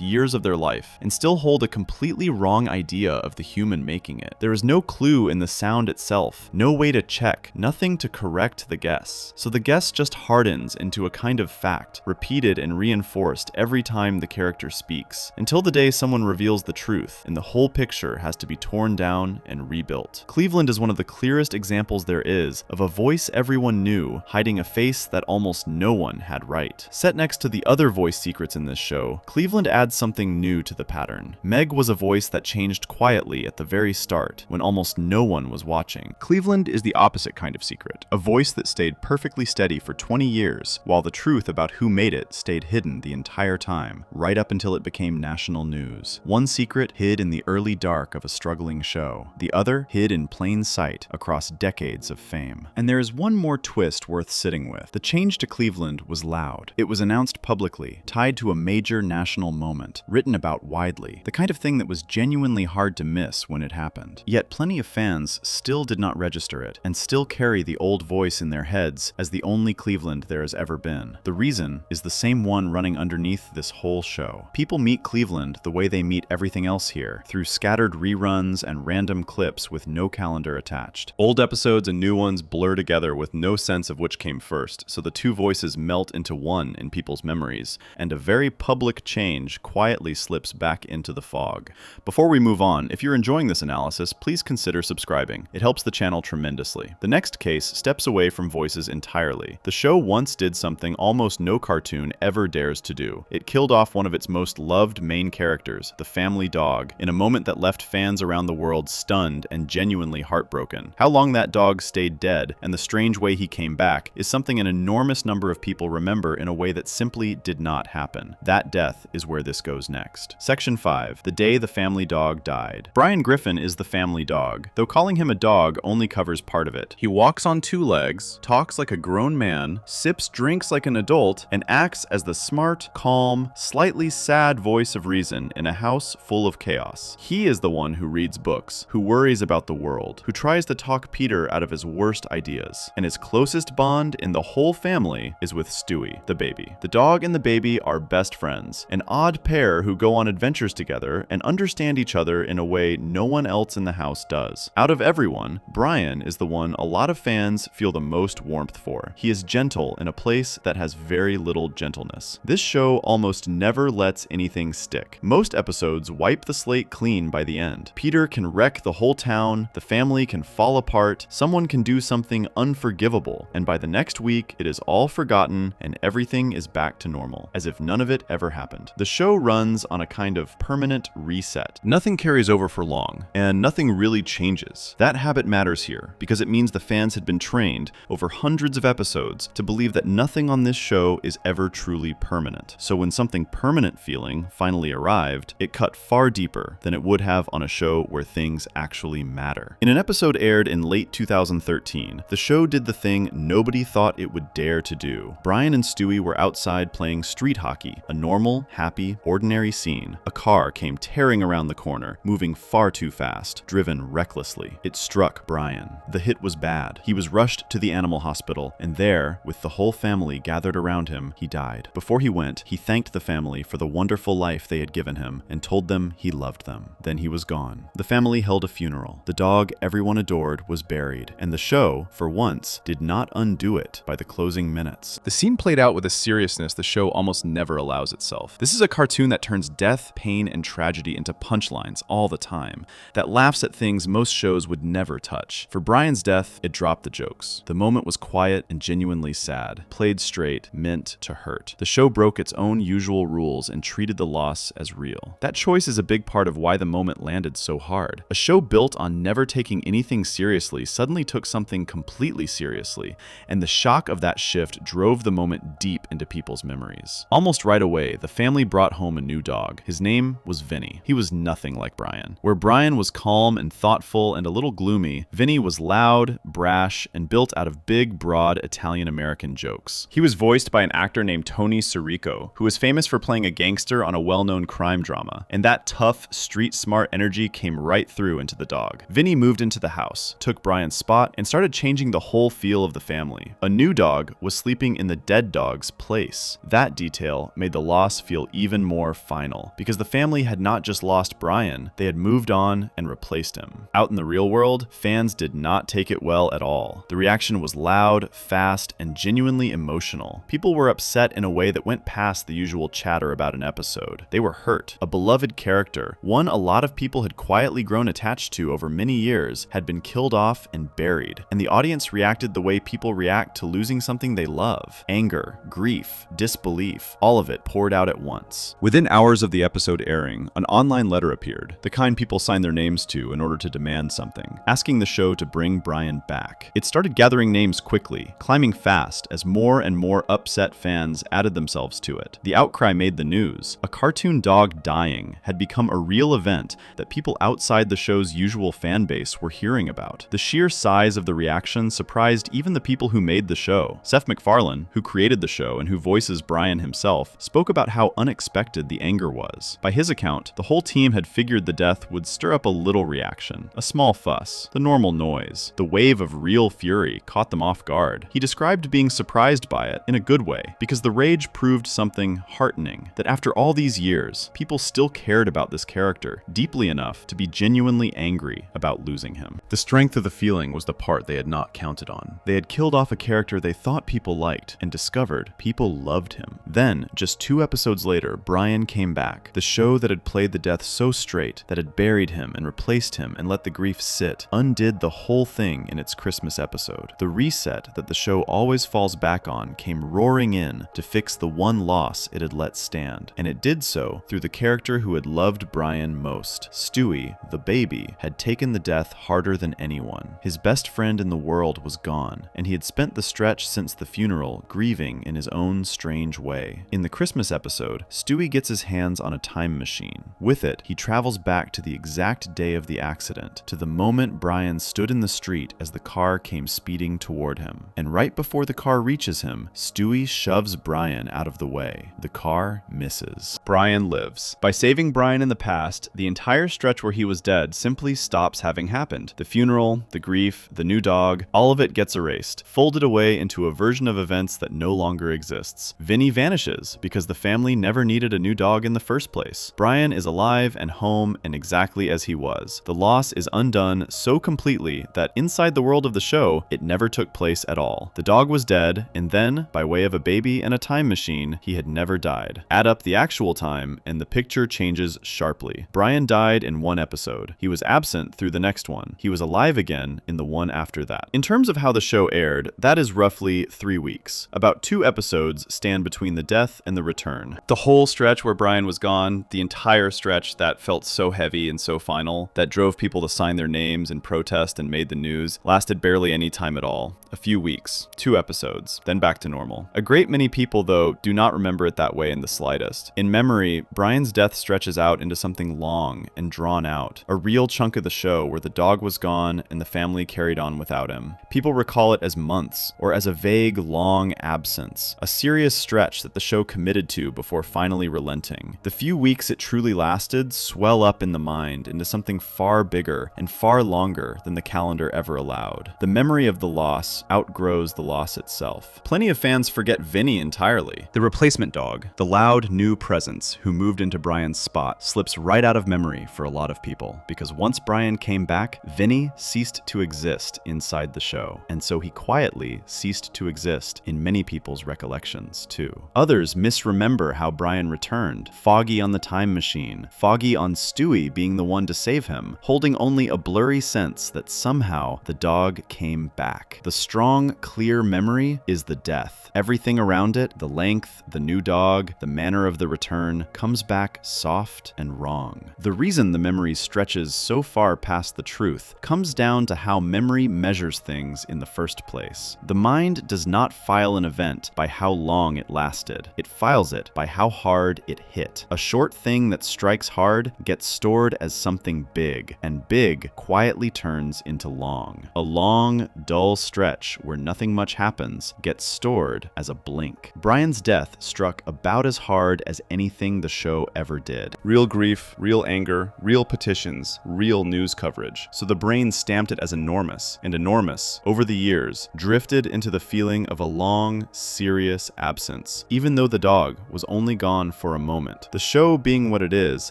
years of their life and still hold a completely wrong idea of the human making it. There is no clue in the sound itself, no way to check, nothing to correct the guess. So the guess just hardens into a kind of fact, repeated and reinforced every time the character speaks, until the day someone reveals the truth and the whole picture has to be torn down and rebuilt. Cleveland is one of the clearest examples there is of a voice everyone knew hiding a face that almost no one had right. Set next to the other voice secrets in this show, Cleveland adds something new to the pattern. Meg was a voice that changed quietly at the very start, when almost no one was watching. Cleveland is the opposite kind of secret, a voice that stayed perfectly steady for 20 years, while the truth about who made it stayed hidden the entire time, right up until it became national news. One secret hid in the early dark of a struggling show, the other hid in plain sight across decades of fame. And there is one more twist worth sitting with. The change to Cleveland was loud. It was announced publicly, tied to a major national moment, written about widely, the kind of thing that was genuinely hard to miss when it happened. Yet plenty of fans still did not register it, and still carry the old voice in their heads as the only Cleveland there has ever been. The reason is the same one running underneath this whole show. People meet Cleveland the way they meet everything else here, through scattered reruns and random clips with no calendar attached. Old episodes and new ones blur together with no sense of which came first, so the two voices melt into one in people's memories, and a very public change quietly slips back into the fog. Before we move on, if you're enjoying this analysis, please consider subscribing. It helps the channel tremendously. The next case steps away from voices entirely. The show once did something almost no cartoon ever dares to do. It killed off one of its most loved main characters, the family dog, in a moment that left fans around the world stunned and genuinely heartbroken. How long that dog stayed dead and the strange way he came back is something an enormous number of people remember in a way that simply did not happen. That death is where this goes next. Section 5. The day the family dog died. Brian Griffin is the family dog, though calling him a dog only covers part of it. He walks on two legs, talks like a grown man, sips drinks like an adult, and acts as the smart, calm, slightly sad voice of reason in a house full of chaos. He is the one who reads books, who worries about the world, who tries to talk Peter out of his worst ideas, and his closest bond in the whole family is with Stewie, the baby. The dog and the baby are best friends, an odd pair who go on adventures together and understand each other in a way no one else in the house does. Out of everyone, Brian is the one a lot of fans feel the most warmth for. He is gentle in a place that has very little gentleness. This show almost never lets anything stick. Most episodes wipe the slate clean by the end. Peter can wreck the whole town, the family can fall apart, someone can do something unforgivable, and by the next week, it is all forgotten and everything is back to normal, as if none of it ever happened. The show runs on a kind of permanent reset. Nothing carries over for long, and nothing really changes. That habit matters here, because it means the fans had been trained over hundreds of episodes to believe that nothing on this show is ever truly permanent. So when something permanent feeling finally arrived, it cut far deeper than it would have on a show where things actually matter. In an episode aired in late 2013, the show did the thing nobody thought it would dare to do. Brian and Stewie were outside playing street hockey, a normal, happy, ordinary scene. A car came tearing around the corner, moving far too fast, driven recklessly. It struck Brian. The hit was bad. He was rushed to the animal hospital, and there, with the whole family gathered around him, he died. Before he went, he thanked the family for the wonderful life they had given him and told them he loved them. Then he was gone. The family held a funeral. The dog everyone adored was buried, and the show, for once, did not undo it by the closing minutes. The scene played out with a seriousness the show almost never allows itself. This is a cartoon that turns death, pain, and tragedy into punchlines all the time, that laughs at things most shows would never touch. For Brian's death, it dropped the jokes. The moment was quiet and genuinely sad, played straight, meant to hurt. The show broke its own usual rules and treated the loss as real. That choice is a big part of why the moment landed so hard. A show built on never taking anything seriously suddenly took something completely seriously, and the shock of that shift drove the moment deep into people's memories. Almost right away, the family brought home a new dog. His name was Vinny. He was nothing like Brian. Where Brian was calm and thoughtful and a little gloomy, Vinny was loud, brash, and built out of big, broad Italian-American jokes. He was voiced by an actor named Tony Sirico, who was famous for playing a gangster on a well-known crime drama, and that tough, street-smart energy came right through into the dog. Vinny moved into the house, neighbors took Brian's spot and started changing the whole feel of the family. A new dog was sleeping in the dead dog's place. That detail made the loss feel even more final, because the family had not just lost Brian, they had moved on and replaced him. Out in the real world, fans did not take it well at all. The reaction was loud, fast, and genuinely emotional. People were upset in a way that went past the usual chatter about an episode. They were hurt. A beloved character, one a lot of people had quietly grown attached to over many years, had been killed off and buried, and the audience reacted the way people react to losing something they love. Anger, grief, disbelief, all of it poured out at once. Within hours of the episode airing, an online letter appeared, the kind people sign their names to in order to demand something, asking the show to bring Brian back. It started gathering names quickly, climbing fast as more and more upset fans added themselves to it. The outcry made the news. A cartoon dog dying had become a real event that people outside the show's usual fan base were hearing about. The sheer size of the reaction surprised even the people who made the show. Seth MacFarlane, who created the show and who voices Brian himself, spoke about how unexpected the anger was. By his account, the whole team had figured the death would stir up a little reaction, a small fuss, the normal noise. The wave of real fury caught them off guard. He described being surprised by it in a good way, because the rage proved something heartening, that after all these years, people still cared about this character deeply enough to be genuinely angry about losing him. The strength of the feeling was the part they had not counted on. They had killed off a character they thought people liked and discovered people loved him. Then, just 2 episodes later, Brian came back. The show that had played the death so straight, that had buried him and replaced him and let the grief sit, undid the whole thing in its Christmas episode. The reset that the show always falls back on came roaring in to fix the one loss it had let stand. And it did so through the character who had loved Brian most. Stewie, the baby, had taken the death harder than anyone. His best friend in the world was gone, and he had spent the stretch since the funeral grieving in his own strange way. In the Christmas episode, Stewie gets his hands on a time machine. With it, he travels back to the exact day of the accident, to the moment Brian stood in the street as the car came speeding toward him. And right before the car reaches him, Stewie shoves Brian out of the way. The car misses. Brian lives. By saving Brian in the past, the entire stretch where he was dead simply stops having happened. The funeral, the grief, the new dog, all of it gets erased, folded away into a version of events that no longer exists. Vinny vanishes because the family never needed a new dog in the first place. Brian is alive and home and exactly as he was. The loss is undone so completely that inside the world of the show, it never took place at all. The dog was dead, and then, by way of a baby and a time machine, he had never died. Add up the actual time, and the picture changes sharply. Brian died in one episode. He was absent through the next one. He was alive again in the one after that. In terms of how the show aired, that is roughly 3 weeks. About 2 episodes stand between the death and the return. The whole stretch where Brian was gone, the entire stretch that felt so heavy and so final, that drove people to sign their names and protest and made the news, lasted barely any time at all. A few weeks, 2 episodes, then back to normal. A great many people, though, do not remember it that way in the slightest. In memory, Brian's death stretches out into something long and drawn out, a real chunk of the show where the dog was gone and the family carried on without him. People recall it as months, or as a vague, long absence, a serious stretch that the show committed to before finally relenting. The few weeks it truly lasted swell up in the mind into something far bigger and far longer than the calendar ever allowed. The memory of the loss outgrows the loss itself. Plenty of fans forget Vinny entirely. The replacement dog, the loud new presence who moved into Brian's spot, slips right out of memory for a lot of people, because once Brian came back, Vinny ceased to exist inside the show, and so he quietly ceased to exist in many people's recollections too. Others misremember how Brian returned, foggy on the time machine, foggy on Stewie being the one to save him, holding only a blurry sense that somehow the dog came back. The strong, clear memory is the death. Everything around it, the length, the new dog, the manner of the return, comes back soft and wrong. The reason the memory stretches so far past the truth comes down to how memory measures things in the first place. The mind does not file an event by how long it lasted. It files it by how hard it hit. A short thing that strikes hard gets stored as something big, and big quietly turns into long. A long, dull stretch patch where nothing much happens gets stored as a blink. Brian's death struck about as hard as anything the show ever did. Real grief, real anger, real petitions, real news coverage. So the brain stamped it as enormous, and enormous, over the years, drifted into the feeling of a long, serious absence, even though the dog was only gone for a moment. The show, being what it is,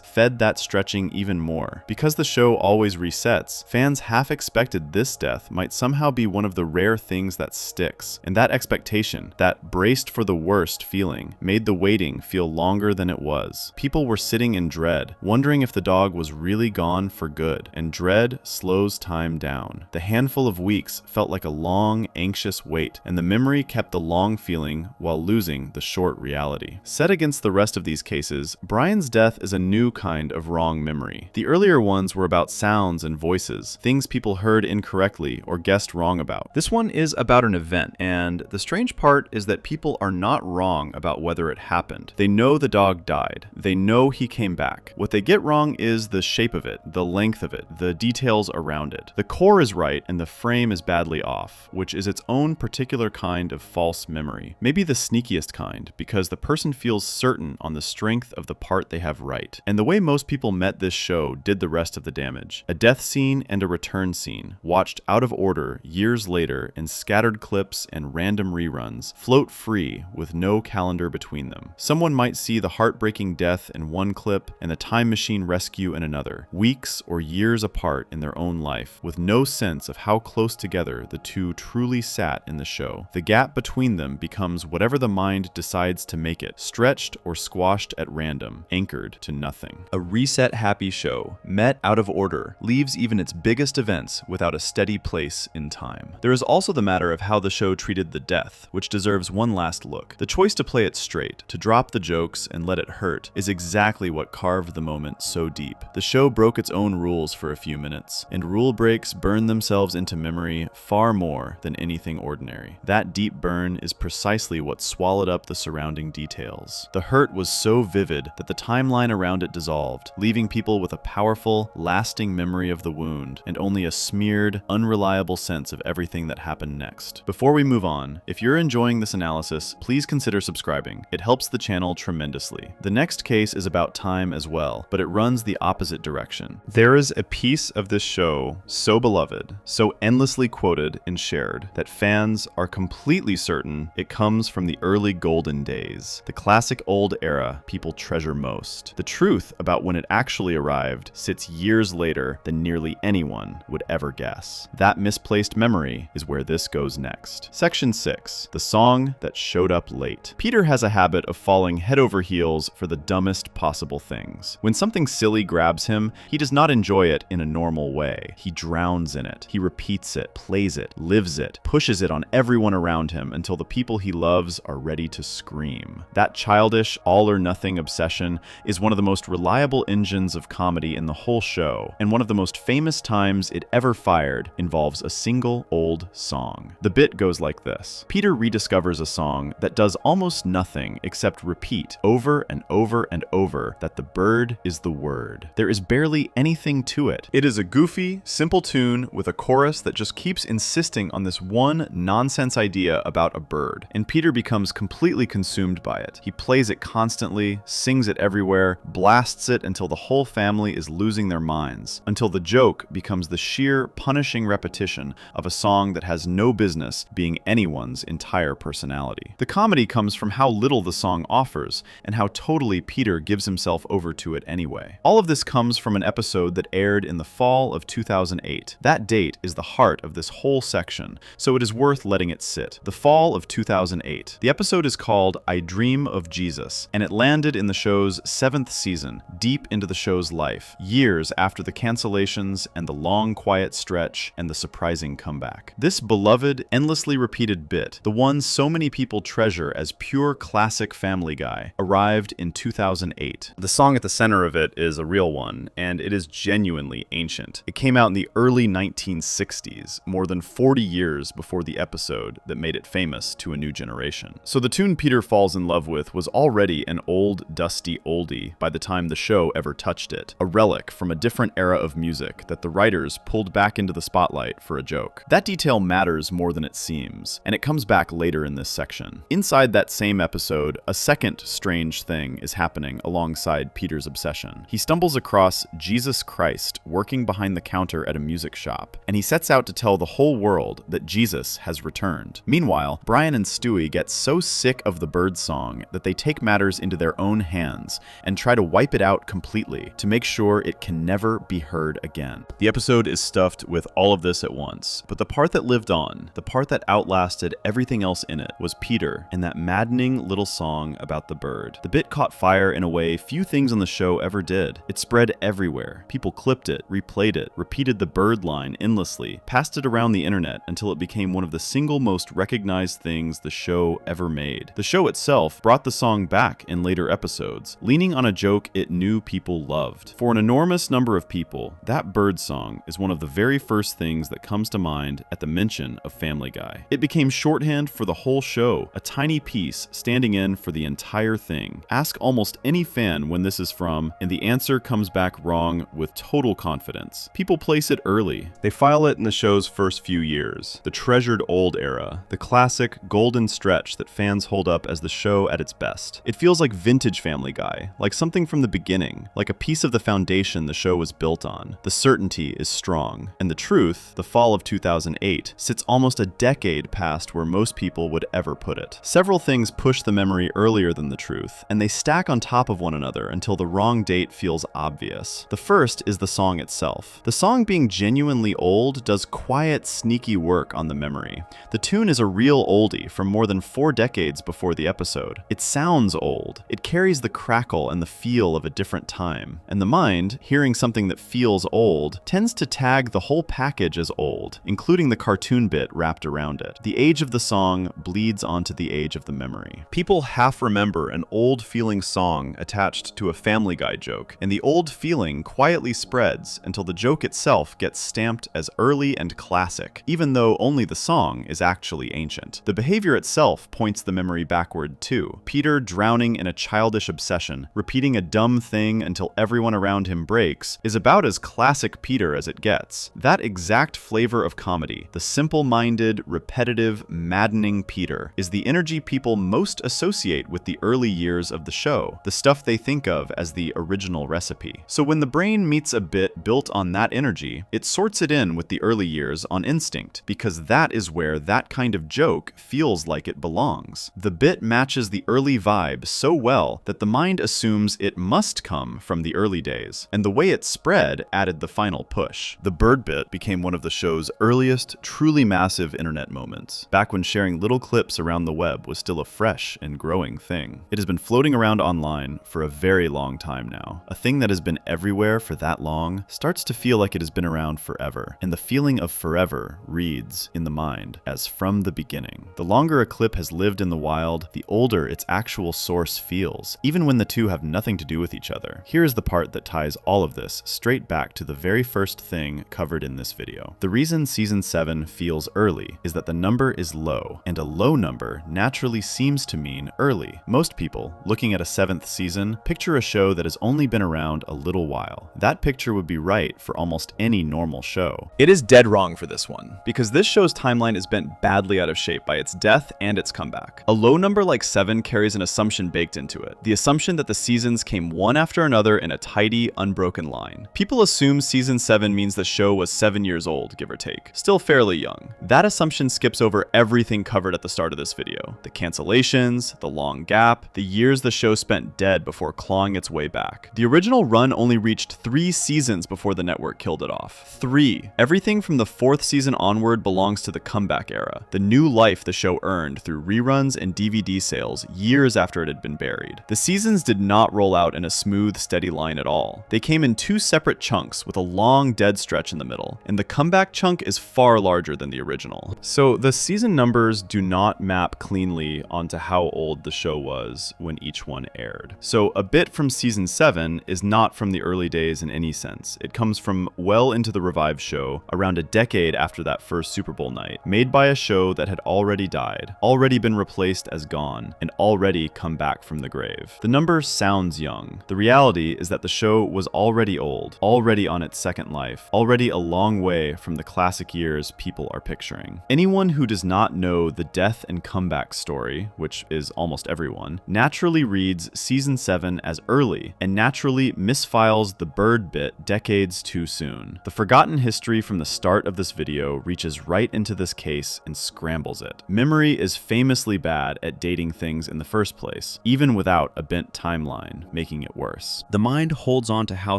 fed that stretching even more. Because the show always resets, fans half expected this death might somehow be one of the rare things that sticks, and that expectation, that braced for the worst feeling, made the waiting feel longer than it was. People were sitting in dread, wondering if the dog was really gone for good, and dread slows time down. The handful of weeks felt like a long, anxious wait, and the memory kept the long feeling while losing the short reality. Set against the rest of these cases, Brian's death is a new kind of wrong memory. The earlier ones were about sounds and voices, things people heard incorrectly or guessed wrong about. This one is about an event, and the strange part is that people are not wrong about whether it happened. They know the dog died. They know he came back. What they get wrong is the shape of it, the length of it, the details around it. The core is right and the frame is badly off, which is its own particular kind of false memory. Maybe the sneakiest kind, because the person feels certain on the strength of the part they have right. And the way most people met this show did the rest of the damage. A death scene and a return scene, watched out of order years later in scattered clips and random reruns, float free with no calendar between them. Someone might see the heartbreaking death in one clip and the time machine rescue in another, weeks or years apart in their own life, with no sense of how close together the two truly sat in the show. The gap between them becomes whatever the mind decides to make it, stretched or squashed at random, anchored to nothing. A reset-happy show, met out of order, leaves even its biggest events without a steady place in time. There is also the matter of how the show treated the death, which deserves one last look. The choice to play it straight, to drop the jokes and let it hurt, is exactly what carved the moment so deep. The show broke its own rules for a few minutes, and rule breaks burn themselves into memory far more than anything ordinary. That deep burn is precisely what swallowed up the surrounding details. The hurt was so vivid that the timeline around it dissolved, leaving people with a powerful, lasting memory of the wound, and only a smeared, unreliable sense of everything that happened next. Before we move on, if you're enjoying this analysis, please consider subscribing. It helps the channel tremendously. The next case is about time as well, but it runs the opposite direction. There is a piece of this show so beloved, so endlessly quoted and shared, that fans are completely certain it comes from the early golden days, the classic old era people treasure most. The truth about when it actually arrived sits years later than nearly anyone would ever guess. That misplaced memory is where this goes next. Section 6. The song that showed up late. Peter has a habit of falling head over heels for the dumbest possible things. When something silly grabs him, he does not enjoy it in a normal way. He drowns in it. He repeats it, plays it, lives it, pushes it on everyone around him until the people he loves are ready to scream. That childish, all-or-nothing obsession is one of the most reliable engines of comedy in the whole show, and one of the most famous times it ever fired involves a single old song. The bit goes like this. Peter rediscovers a song that does almost nothing except repeat over and over and over that the bird is the word. There is barely anything to it. It is a goofy, simple tune with a chorus that just keeps insisting on this one nonsense idea about a bird, and Peter becomes completely consumed by it. He plays it constantly, sings it everywhere, blasts it until the whole family is losing their minds, until the joke becomes the sheer, punishing repetition of a song that has no business being anyone's entire personality. The comedy comes from how little the song offers, and how totally Peter gives himself over to it anyway. All of this comes from an episode that aired in the fall of 2008. That date is the heart of this whole section, so it is worth letting it sit. The fall of 2008. The episode is called I Dream of Jesus, and it landed in the show's 7th season, deep into the show's life, years after the cancellations and the long quiet stretch and the surprising comeback. This beloved, endlessly repeated bit, the one so many people treasure as pure classic Family Guy, arrived in 2008. The song at the center of it is a real one, and it is genuinely ancient. It came out in the early 1960s, more than 40 years before the episode that made it famous to a new generation. So the tune Peter falls in love with was already an old, dusty oldie by the time the show ever touched it, a relic from a different era of music that the writers pulled back into the spotlight for a joke. That detail matters more than it seems, and it comes back later in this section. Inside that same episode, a second strange thing is happening alongside Peter's obsession. He stumbles across Jesus Christ working behind the counter at a music shop, and he sets out to tell the whole world that Jesus has returned. Meanwhile, Brian and Stewie get so sick of the bird song that they take matters into their own hands and try to wipe it out completely to make sure it can never be heard again. The episode is stuffed with all of this at once, but the part that lived on, the part that outlasted everything else in it, was Peter and that maddening little song about the bird. The bit caught fire in a way few things on the show ever did. It spread everywhere. People clipped it, replayed it, repeated the bird line endlessly, passed it around the internet until it became one of the single most recognized things the show ever made. The show itself brought the song back in later episodes, leaning on a joke it knew people loved. For an enormous number of people, that bird song is one of the very first things that comes to mind at the mention of Family Guy. It became shorthand for the whole show, a tiny piece standing in for the entire thing. Ask almost any fan when this is from, and the answer comes back wrong with total confidence. People place it early. They file it in the show's first few years, the treasured old era, the classic golden stretch that fans hold up as the show at its best. It feels like vintage Family Guy, like something from the beginning, like a piece of the foundation the show was built on. The certainty is strong, and the truth, the fall of 2008, sits almost a decade past where most people would ever put it. Several things push the memory earlier than the truth, and they stack on top of one another until the wrong date feels obvious. The first is the song itself. The song being genuinely old does quiet, sneaky work on the memory. The tune is a real oldie from more than 4 decades before the episode. It sounds old. It carries the crackle and the feel of a different time. And the mind, hearing something that feels old, tends to tag the whole package as old, including the cartoon bit wrapped around it. The age of the song bleeds onto the age of the memory. People half remember an old-feeling song attached to a Family Guy joke, and the old feeling quietly spreads until the joke itself gets stamped as early and classic, even though only the song is actually ancient. The behavior itself points the memory backward too. Peter drowning in a childish obsession, repeating a dumb thing until everyone around him breaks, is about as classic Peter as it gets. That exact flavor of comedy, the simple-minded, repetitive, maddening Peter, is the energy people most associate with the early years of the show, the stuff they think of as the original recipe. So when the brain meets a bit built on that energy, it sorts it in with the early years on instinct, because that is where that kind of joke feels like it belongs. The bit matches the early vibe so well that the mind assumes it must come from the early days, and the way it spread added the final push. The bird bit became one of the show's earliest, truly massive internet moments, back when sharing little clips around the web was still a fresh and growing thing. It has been floating around online for a very long time now. A thing that has been everywhere for that long starts to feel like it has been around forever, and the feeling of forever reads in the mind as from the beginning. The longer a clip has lived in the wild, the older its actual source feels, even when the two have nothing to do with each other. Here is the part that ties all of this straight back to the very first thing covered in this video. The reason season 7 feels early is that the number is low, and a low number naturally seems to mean early. Most people, looking at a 7th season, picture a show that has only been around a little while. That picture would be right for almost any normal show. It is dead wrong for this one, because this show's timeline is bent badly out of shape by its death and its comeback. A low number like 7 carries an assumption baked into it, the assumption that the seasons came one after another in a tidy, unbroken line. People assume season 7 means the show was 7 years old, give or take. Still fairly young. That assumption skips over everything covered at the start of this video. The cancellations, the long gap, the years the show spent dead before clawing its way back. The original run only reached 3 seasons before the network killed it off. 3. Everything from the 4th season onward belongs to the comeback era, the new life the show earned through reruns and DVD sales years after it had been buried. The seasons did not roll out in a smooth, steady line at all. They came in 2 separate chunks with a long dead stretch in the middle, and the comeback chunk is far larger than the original. So the season numbers do not map cleanly onto how old the show was when each one aired. So a bit from season 7 is not from the early days in any sense. It comes from well into the revived show, around a decade after that first Super Bowl night, made by a show that had already died, already been replaced as gone, and already come back from the grave. The number sounds young. The reality is that the show was already old, already on its second life, already a long way from the classic years people people are picturing. Anyone who does not know the death and comeback story, which is almost everyone, naturally reads Season 7 as early and naturally misfiles the bird bit decades too soon. The forgotten history from the start of this video reaches right into this case and scrambles it. Memory is famously bad at dating things in the first place, even without a bent timeline, making it worse. The mind holds on to how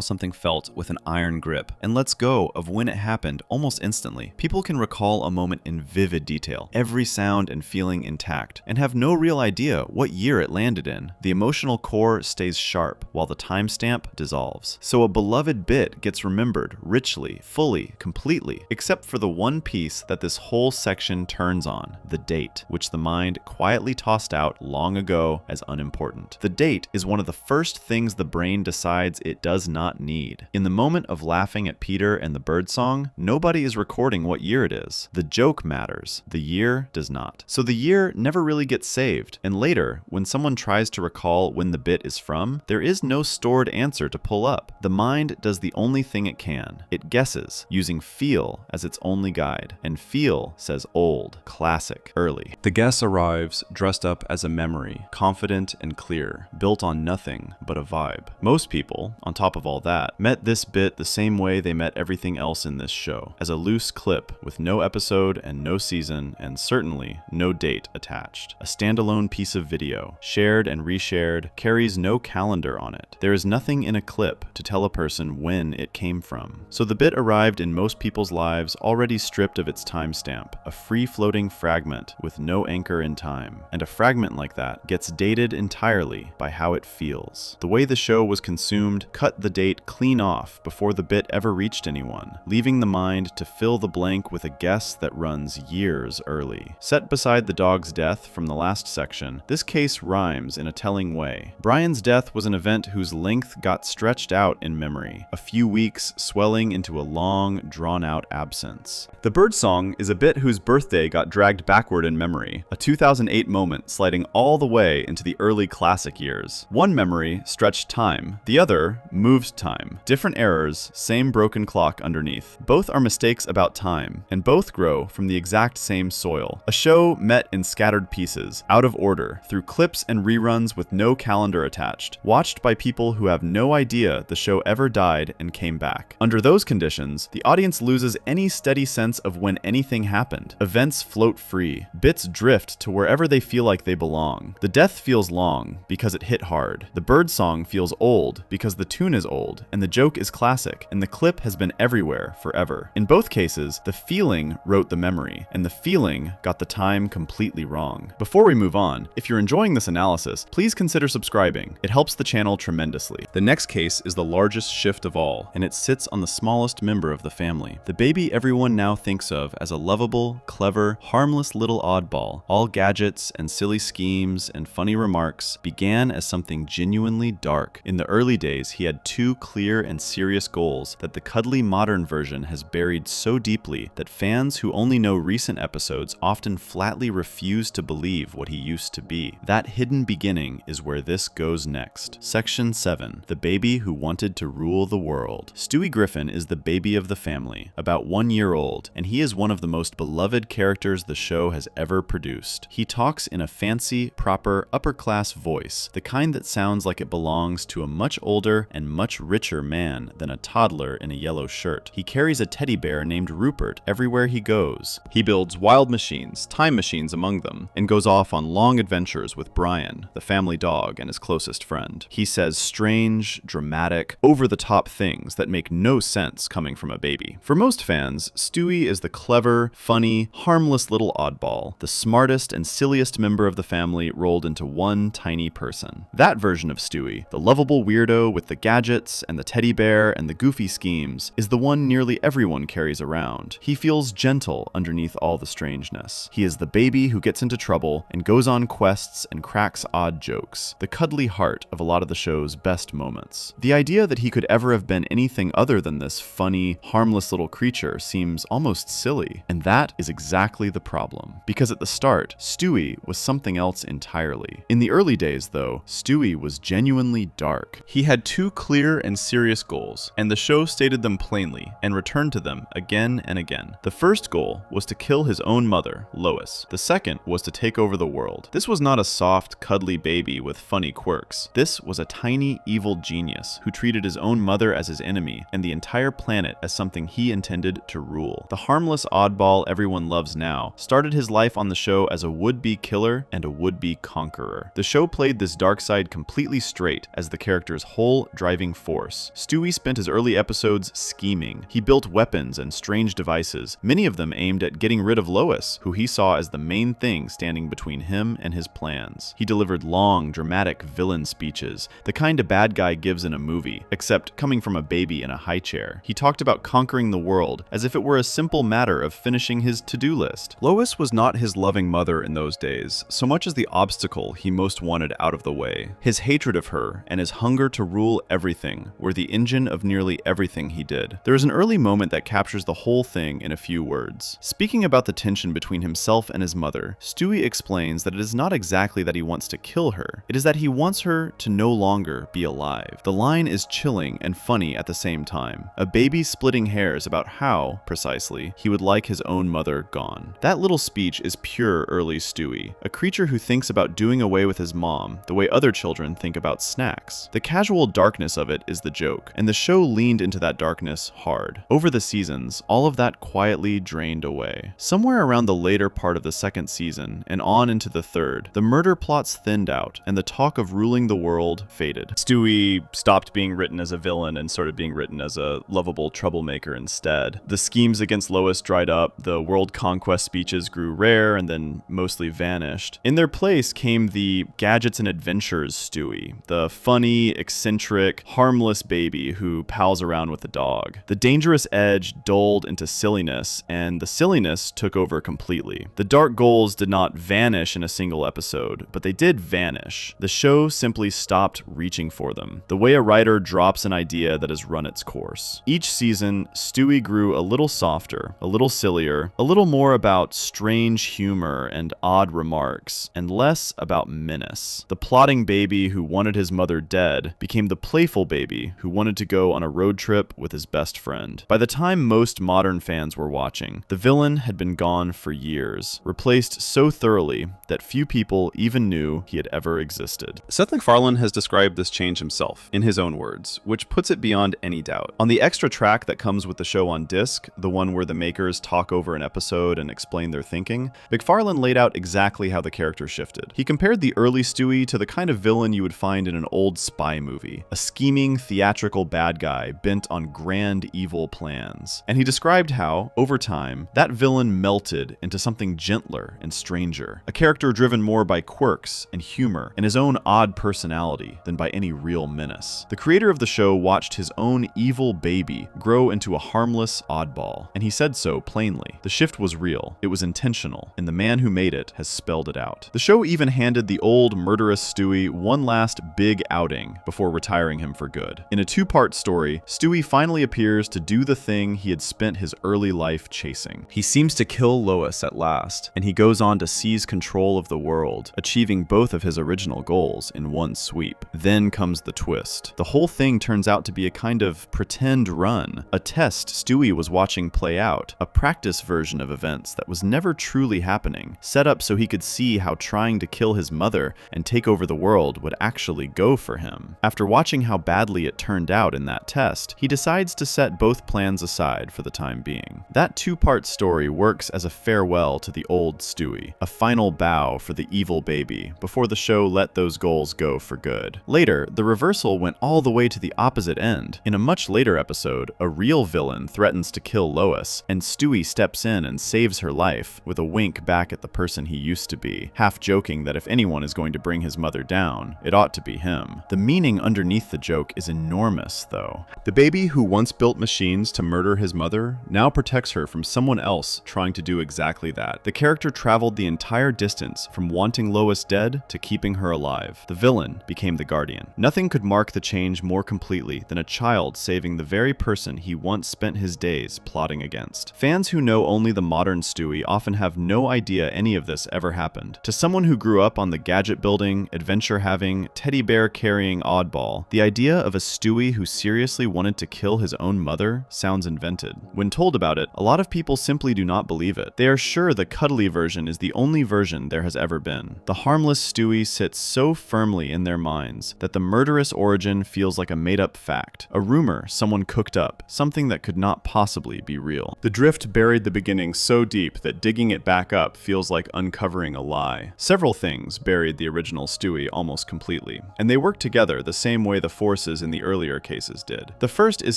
something felt with an iron grip and lets go of when it happened almost instantly. People can recall a moment in vivid detail, every sound and feeling intact, and have no real idea what year it landed in. The emotional core stays sharp, while the timestamp dissolves. So a beloved bit gets remembered richly, fully, completely, except for the one piece that this whole section turns on, the date, which the mind quietly tossed out long ago as unimportant. The date is one of the first things the brain decides it does not need. In the moment of laughing at Peter and the bird song, nobody is recording what year it is. The joke matters, the year does not. So the year never really gets saved, and later, when someone tries to recall when the bit is from, there is no stored answer to pull up. The mind does the only thing it can. It guesses, using feel as its only guide, and feel says old, classic, early. The guess arrives dressed up as a memory, confident and clear, built on nothing but a vibe. Most people, on top of all that, met this bit the same way they met everything else in this show, as a loose clip with no episode and no season and certainly no date attached. A standalone piece of video, shared and reshared, carries no calendar on it. There is nothing in a clip to tell a person when it came from. So the bit arrived in most people's lives already stripped of its timestamp, a free-floating fragment with no anchor in time. And a fragment like that gets dated entirely by how it feels. The way the show was consumed cut the date clean off before the bit ever reached anyone, leaving the mind to fill the blank with a guess that runs years early. Set beside the dog's death from the last section, this case rhymes in a telling way. Brian's death was an event whose length got stretched out in memory, a few weeks swelling into a long, drawn-out absence. The bird song is a bit whose birthday got dragged backward in memory, a 2008 moment sliding all the way into the early classic years. One memory stretched time, the other moved time. Different errors, same broken clock underneath. Both are mistakes about time, and both grow from the exact same soil. A show met in scattered pieces, out of order, through clips and reruns with no calendar attached, watched by people who have no idea the show ever died and came back. Under those conditions, the audience loses any steady sense of when anything happened. Events float free. Bits drift to wherever they feel like they belong. The death feels long because it hit hard. The bird song feels old because the tune is old, and the joke is classic, and the clip has been everywhere forever. In both cases, the feeling wrote the memory, and the feeling got the time completely wrong. Before we move on, if you're enjoying this analysis, please consider subscribing. It helps the channel tremendously. The next case is the largest shift of all, and it sits on the smallest member of the family. The baby everyone now thinks of as a lovable, clever, harmless little oddball, all gadgets and silly schemes and funny remarks, began as something genuinely dark. In the early days, he had two clear and serious goals that the cuddly modern version has buried so deeply that fans who only know recent episodes often flatly refuse to believe what he used to be. That hidden beginning is where this goes next. Section 7. The baby who wanted to rule the world. Stewie Griffin is the baby of the family, about 1 year old, and he is one of the most beloved characters the show has ever produced. He talks in a fancy, proper, upper-class voice, the kind that sounds like it belongs to a much older and much richer man than a toddler in a yellow shirt. He carries a teddy bear named Rupert everywhere he goes. He builds wild machines, time machines among them, and goes off on long adventures with Brian, the family dog and his closest friend. He says strange, dramatic, over-the-top things that make no sense coming from a baby. For most fans, Stewie is the clever, funny, harmless little oddball, the smartest and silliest member of the family rolled into one tiny person. That version of Stewie, the lovable weirdo with the gadgets and the teddy bear and the goofy schemes, is the one nearly everyone carries around. He feels gentle underneath all the strangeness. He is the baby who gets into trouble and goes on quests and cracks odd jokes, the cuddly heart of a lot of the show's best moments. The idea that he could ever have been anything other than this funny, harmless little creature seems almost silly, and that is exactly the problem. Because at the start, Stewie was something else entirely. In the early days, though, Stewie was genuinely dark. He had two clear and serious goals, and the show stated them plainly and returned to them again and again. The first goal was to kill his own mother, Lois. The second was to take over the world. This was not a soft, cuddly baby with funny quirks. This was a tiny, evil genius who treated his own mother as his enemy and the entire planet as something he intended to rule. The harmless oddball everyone loves now started his life on the show as a would-be killer and a would-be conqueror. The show played this dark side completely straight as the character's whole driving force. Stewie spent his early episodes scheming. He built weapons and strange devices, many of them aimed at getting rid of Lois, who he saw as the main thing standing between him and his plans. He delivered long, dramatic villain speeches, the kind a bad guy gives in a movie, except coming from a baby in a high chair. He talked about conquering the world as if it were a simple matter of finishing his to-do list. Lois was not his loving mother in those days, so much as the obstacle he most wanted out of the way. His hatred of her and his hunger to rule everything were the engine of nearly everything he did. There is an early moment that captures the whole thing in a few words. Speaking about the tension between himself and his mother, Stewie explains that it is not exactly that he wants to kill her, it is that he wants her to no longer be alive. The line is chilling and funny at the same time. A baby splitting hairs about how, precisely, he would like his own mother gone. That little speech is pure early Stewie, a creature who thinks about doing away with his mom the way other children think about snacks. The casual darkness of it is the joke, and the show leaned into that darkness hard. Over the seasons, all of that quietly drained away. Somewhere around the later part of the second season and on into the third, the murder plots thinned out and the talk of ruling the world faded. Stewie stopped being written as a villain and started being written as a lovable troublemaker instead. The schemes against Lois dried up, the world conquest speeches grew rare and then mostly vanished. In their place came the gadgets and adventures Stewie, the funny, eccentric, harmless baby who pals around with a dog. The dangerous edge dulled into silliness, and the silliness took over completely. The dark goals did not vanish in a single episode, but they did vanish. The show simply stopped reaching for them, the way a writer drops an idea that has run its course. Each season, Stewie grew a little softer, a little sillier, a little more about strange humor and odd remarks, and less about menace. The plotting baby who wanted his mother dead became the playful baby who wanted to go on a road trip with his best friend. By the time most modern fans were watching, the villain had been gone for years, replaced so thoroughly that few people even knew he had ever existed. Seth MacFarlane has described this change himself, in his own words, which puts it beyond any doubt. On the extra track that comes with the show on disc, the one where the makers talk over an episode and explain their thinking, MacFarlane laid out exactly how the character shifted. He compared the early Stewie to the kind of villain you would find in an old spy movie, a scheming, theatrical bad guy bent on grand evil plans. And he described how, over time, that villain melted into something gentler and stranger, a character driven more by quirks and humor and his own odd personality than by any real menace. The creator of the show watched his own evil baby grow into a harmless oddball, and he said so plainly. The shift was real, it was intentional, and the man who made it has spelled it out. The show even handed the old murderous Stewie one last big outing before retiring him for good. In a two-part story, Stewie finally appears to do the thing he had spent his early life chasing. He seems to kill Lois at last, and he goes on to seize control of the world, achieving both of his original goals in one sweep. Then comes the twist. The whole thing turns out to be a kind of pretend run, a test Stewie was watching play out, a practice version of events that was never truly happening, set up so he could see how trying to kill his mother and take over the world would actually go for him. After watching how badly it turned out in that test, he decides to set both plans aside for the time being. That two-part story works as a farewell to the old Stewie, a final bow for the evil baby before the show let those goals go for good. Later, the reversal went all the way to the opposite end. In a much later episode, a real villain threatens to kill Lois, and Stewie steps in and saves her life with a wink back at the person he used to be, half joking that if anyone is going to bring his mother down, it ought to be him. The meaning underneath the joke is enormous, though. The baby who once built machines to murder his mother now protects her from someone else trying to do exactly that. The character traveled the entire distance from wanting Lois dead to keeping her alive. The villain became the guardian. Nothing could mark the change more completely than a child saving the very person he once spent his days plotting against. Fans who know only the modern Stewie often have no idea any of this ever happened. To someone who grew up on the gadget-building, adventure-having, teddy bear-carrying oddball, the idea of a Stewie who seriously wanted to kill his own mother sounds invented. When told about it, a lot of people simply do not believe it. They are sure the cuddly version is the only version there has ever been. The harmless Stewie sits so firmly in their minds that the murderous origin feels like a made-up fact, a rumor someone cooked up, something that could not possibly be real. The drift buried the beginning so deep that digging it back up feels like uncovering a lie. Several things buried the original Stewie almost completely, and they work together the same way the forces in the earlier cases did. The first is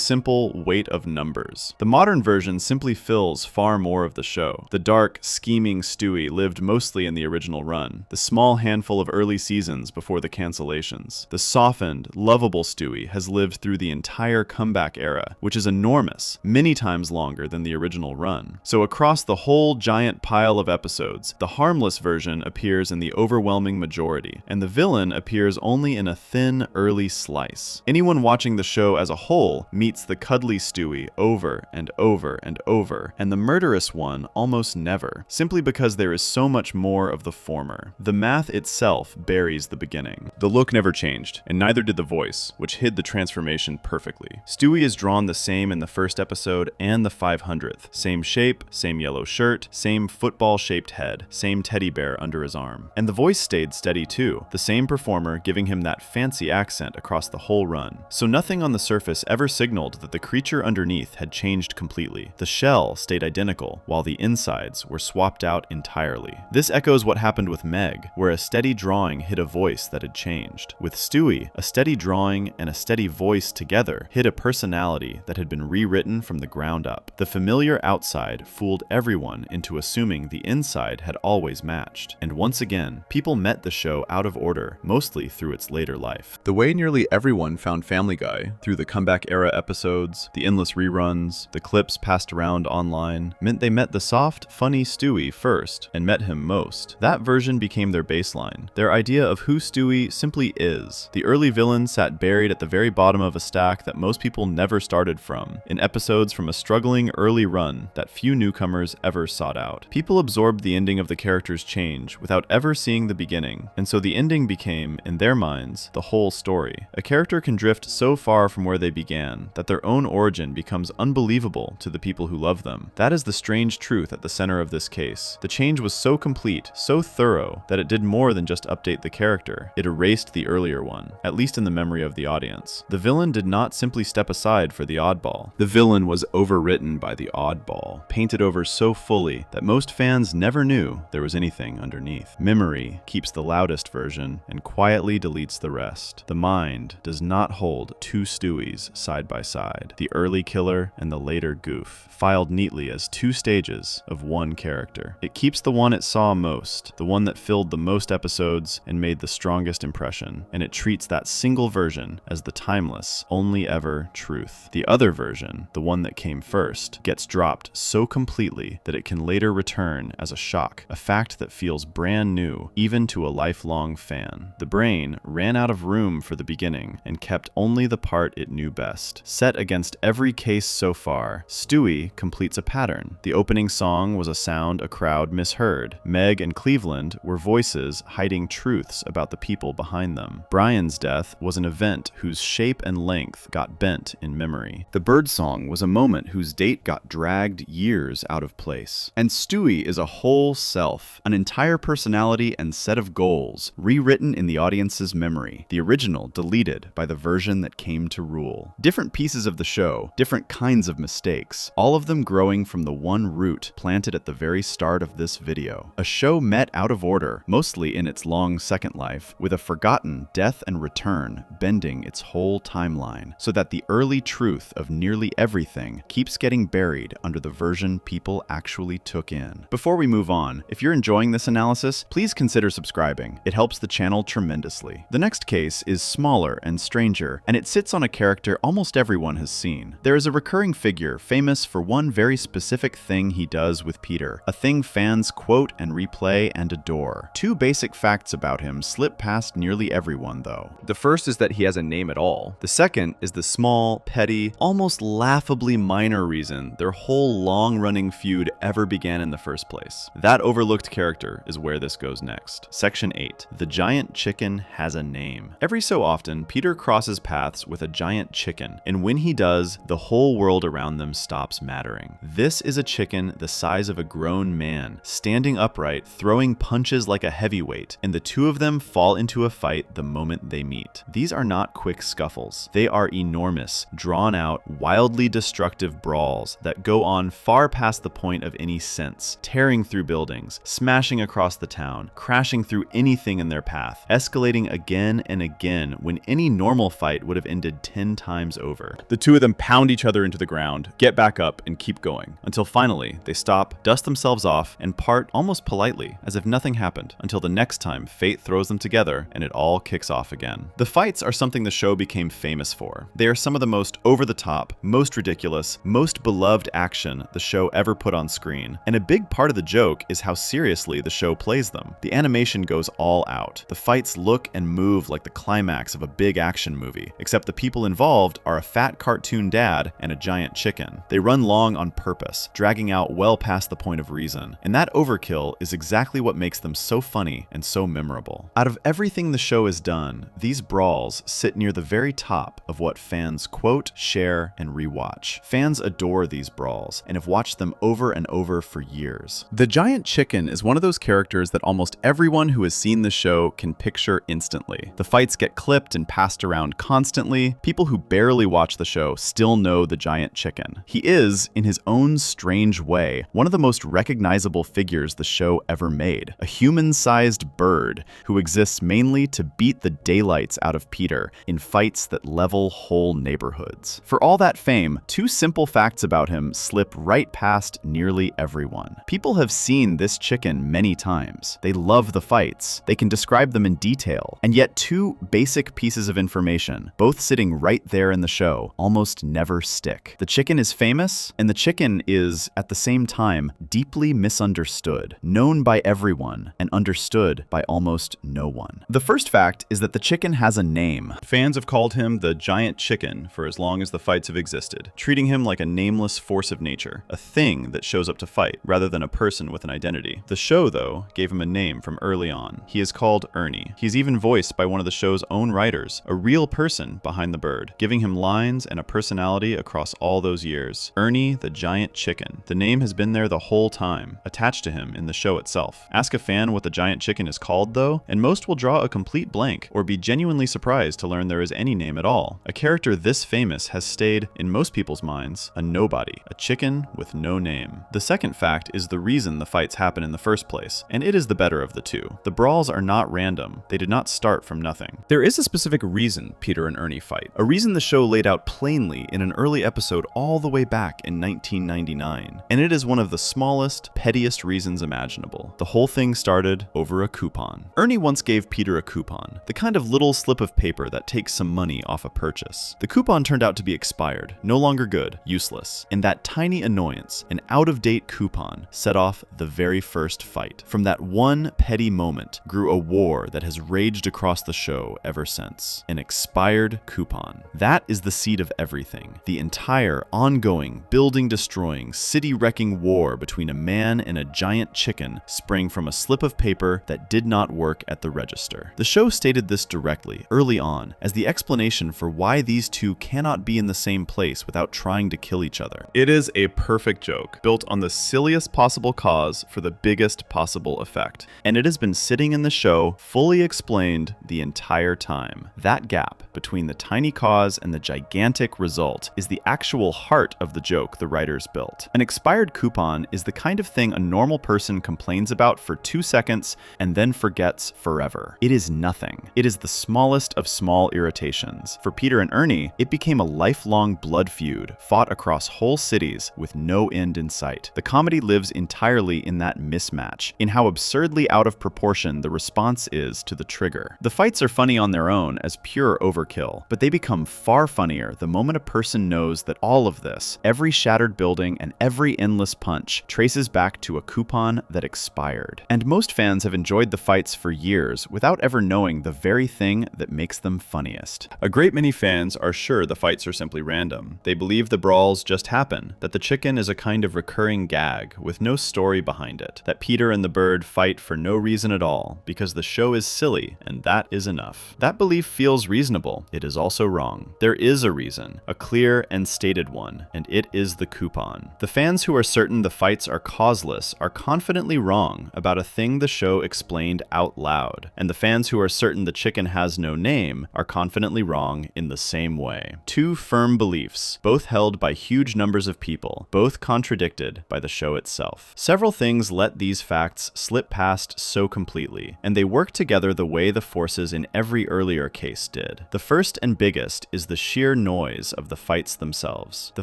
simple weight of numbers. The modern version simply fills far more of the show. The dark, scheming Stewie lived mostly in the original run, the small handful of early seasons before the cancellations. The softened, lovable Stewie has lived through the entire comeback era, which is enormous, many times longer than the original run. So across the whole giant pile of episodes, the harmless version appears in the overwhelming majority, and the villain appears only in a thin, early slice. Anyone watching the show as a whole meets the cuddly Stewie over and over and over, and the murderous one almost never, simply because there is so much more of the former. The math itself buries the beginning. The look never changed, and neither did the voice, which hid the transformation perfectly. Stewie is drawn the same in the first episode and the 500th. Same shape, same yellow shirt, same football-shaped head, same teddy bear under his arm. And the voice stayed steady too, the same performer giving him that fancy accent across the whole run. So nothing on the surface ever signaled that the creature underneath had changed completely. The shell stayed identical, while the insides were swapped out entirely. This echoes what happened with Meg, where a steady drawing hid a voice that had changed. With Stewie, a steady drawing and a steady voice together hid a personality that had been rewritten from the ground up. The familiar outside fooled everyone into assuming the inside had always matched. And once again, people met the show out of order, mostly through its later life. The way nearly everyone found Family Guy, through the comeback era episodes, the endless reruns, the clips passed around online, meant they met the soft, funny Stewie first, and met him most. That version became their baseline, their idea of who Stewie simply is. The early villain sat buried at the very bottom of a stack that most people never started from, in episodes from a struggling early run that few newcomers ever sought out. People absorbed the ending of the character's change without ever seeing the beginning, and so the ending became, in their minds, the whole story. A character can drift so far from where they began that their own origin becomes unbelievable to the people who love them. That is the strange truth at the center of this case. The change was so complete, so thorough, that it did more than just update the character. It erased the earlier one, at least in the memory of the audience. The villain did not simply step aside for the oddball. The villain was overwritten by the oddball, painted over so fully that most fans never knew there was anything underneath. Memory keeps the loudest version and quietly deletes the rest. The mind does not hold two Stewies side by side, the early killer and the later goof, filed neatly as two stages of one character. It keeps the one it saw most, the one that filled the most episodes and made the strongest impression, and it treats that single version as the timeless, only ever truth. The other version, the one that came first, gets dropped so completely that it can later return as a shock, a fact that feels brand new, even to a lifelong fan. The brain ran out of room for the beginning and kept only the part it knew best. Set against every case so far, Stewie completes a pattern. The opening song was a sound a crowd misheard. Meg and Cleveland were voices hiding truths about the people behind them. Brian's death was an event whose shape and length got bent in memory. The bird song was a moment whose date got dragged years out of place. And Stewie is a whole self, an entire personality and set of goals, rewritten in the audience's memory, the original deleted by the version that came to rule. Different pieces of the show, different kinds of mistakes, all of them growing from the one root planted at the very start of this video. A show met out of order, mostly in its long second life, with a forgotten death and return bending its whole timeline, so that the early truth of nearly everything keeps getting buried under the version people actually took in. Before we move on, if you're enjoying this analysis, please consider subscribing. It helps the channel tremendously. The next case is smaller and stranger, and it sits on a character almost everyone has seen. There is a recurring figure famous for one very specific thing he does with Peter, a thing fans quote and replay and adore. Two basic facts about him slip past nearly everyone, though. The first is that he has a name at all. The second is the small, petty, almost laughably minor reason their whole long-running feud ever began in the first place. That overlooked character is where this goes next. Section 8. The giant chicken has a name. Every so often, Peter crosses paths with a giant chicken, and when he does, the whole world around them stops mattering. staggering. This is a chicken the size of a grown man, standing upright, throwing punches like a heavyweight, and the two of them fall into a fight the moment they meet. These are not quick scuffles. They are enormous, drawn-out, wildly destructive brawls that go on far past the point of any sense, tearing through buildings, smashing across the town, crashing through anything in their path, escalating again and again when any normal fight would have ended 10 times over. The two of them pound each other into the ground, get back up, and keep going. Until finally, they stop, dust themselves off, and part almost politely, as if nothing happened, until the next time fate throws them together and it all kicks off again. The fights are something the show became famous for. They are some of the most over-the-top, most ridiculous, most beloved action the show ever put on screen, and a big part of the joke is how seriously the show plays them. The animation goes all out. The fights look and move like the climax of a big action movie, except the people involved are a fat cartoon dad and a giant chicken. They run long on purpose, dragging out well past the point of reason, and that overkill is exactly what makes them so funny and so memorable. Out of everything the show has done, these brawls sit near the very top of what fans quote, share, and rewatch. Fans adore these brawls and have watched them over and over for years. The giant chicken is one of those characters that almost everyone who has seen the show can picture instantly. The fights get clipped and passed around constantly. People who barely watch the show still know the giant chicken. He is, in his own strange way, one of the most recognizable figures the show ever made. A human-sized bird who exists mainly to beat the daylights out of Peter in fights that level whole neighborhoods. For all that fame, two simple facts about him slip right past nearly everyone. People have seen this chicken many times. They love the fights. They can describe them in detail. And yet two basic pieces of information, both sitting right there in the show, almost never stick. The chicken is famous, and the chicken is, at the same time, deeply misunderstood, known by everyone, and understood by almost no one. The first fact is that the chicken has a name. Fans have called him the giant chicken for as long as the fights have existed, treating him like a nameless force of nature, a thing that shows up to fight, rather than a person with an identity. The show, though, gave him a name from early on. He is called Ernie. He's even voiced by one of the show's own writers, a real person behind the bird, giving him lines and a personality across all those years. Ernie the giant chicken. The name has been there the whole time, attached to him in the show itself. Ask a fan what the giant chicken is called, though, and most will draw a complete blank or be genuinely surprised to learn there is any name at all. A character this famous has stayed, in most people's minds, a nobody, a chicken with no name. The second fact is the reason the fights happen in the first place, and it is the better of the two. The brawls are not random. They did not start from nothing. There is a specific reason Peter and Ernie fight, a reason the show laid out plainly in an early episode all the way back in 1999, And it is one of the smallest, pettiest reasons imaginable. The whole thing started over a coupon. Ernie once gave Peter a coupon, the kind of little slip of paper that takes some money off a purchase. The coupon turned out to be expired, no longer good, useless. And that tiny annoyance, an out-of-date coupon, set off the very first fight. From that one petty moment grew a war that has raged across the show ever since. An expired coupon. That is the seed of everything. The entire, ongoing, building-destroying, city-wrecking war between a man and a giant chicken sprang from a slip of paper that did not work at the register. The show stated this directly, early on, as the explanation for why these two cannot be in the same place without trying to kill each other. It is a perfect joke, built on the silliest possible cause for the biggest possible effect. And it has been sitting in the show, fully explained the entire time. That gap between the tiny cause and the gigantic result is the actual heart of the joke the writers built. An expired coupon is the kind of thing a normal person complains about for 2 seconds and then forgets forever. It is nothing. It is the smallest of small irritations. For Peter and Ernie, it became a lifelong blood feud, fought across whole cities with no end in sight. The comedy lives entirely in that mismatch, in how absurdly out of proportion the response is to the trigger. The fights are funny on their own as pure overkill, but they become far funnier the moment a person knows that all of this, every shattered building and every endless punch, traces back to a coupon that expired. And most fans have enjoyed the fights for years without ever knowing the very thing that makes them funniest. A great many fans are sure the fights are simply random. They believe the brawls just happen, that the chicken is a kind of recurring gag with no story behind it, that Peter and the bird fight for no reason at all, because the show is silly, and that is enough. That belief feels reasonable. It is also wrong. There is a reason, a clear and stated one, and it is the coupon. The fans who are certain the fights are causeless are confidently wrong about a thing the show explained out loud, and the fans who are certain the chicken has no name are confidently wrong in the same way. Two firm beliefs, both held by huge numbers of people, both contradicted by the show itself. Several things let these facts slip past so completely, and they work together the way the forces in every earlier case did. The first and biggest is the sheer noise of the fights themselves. The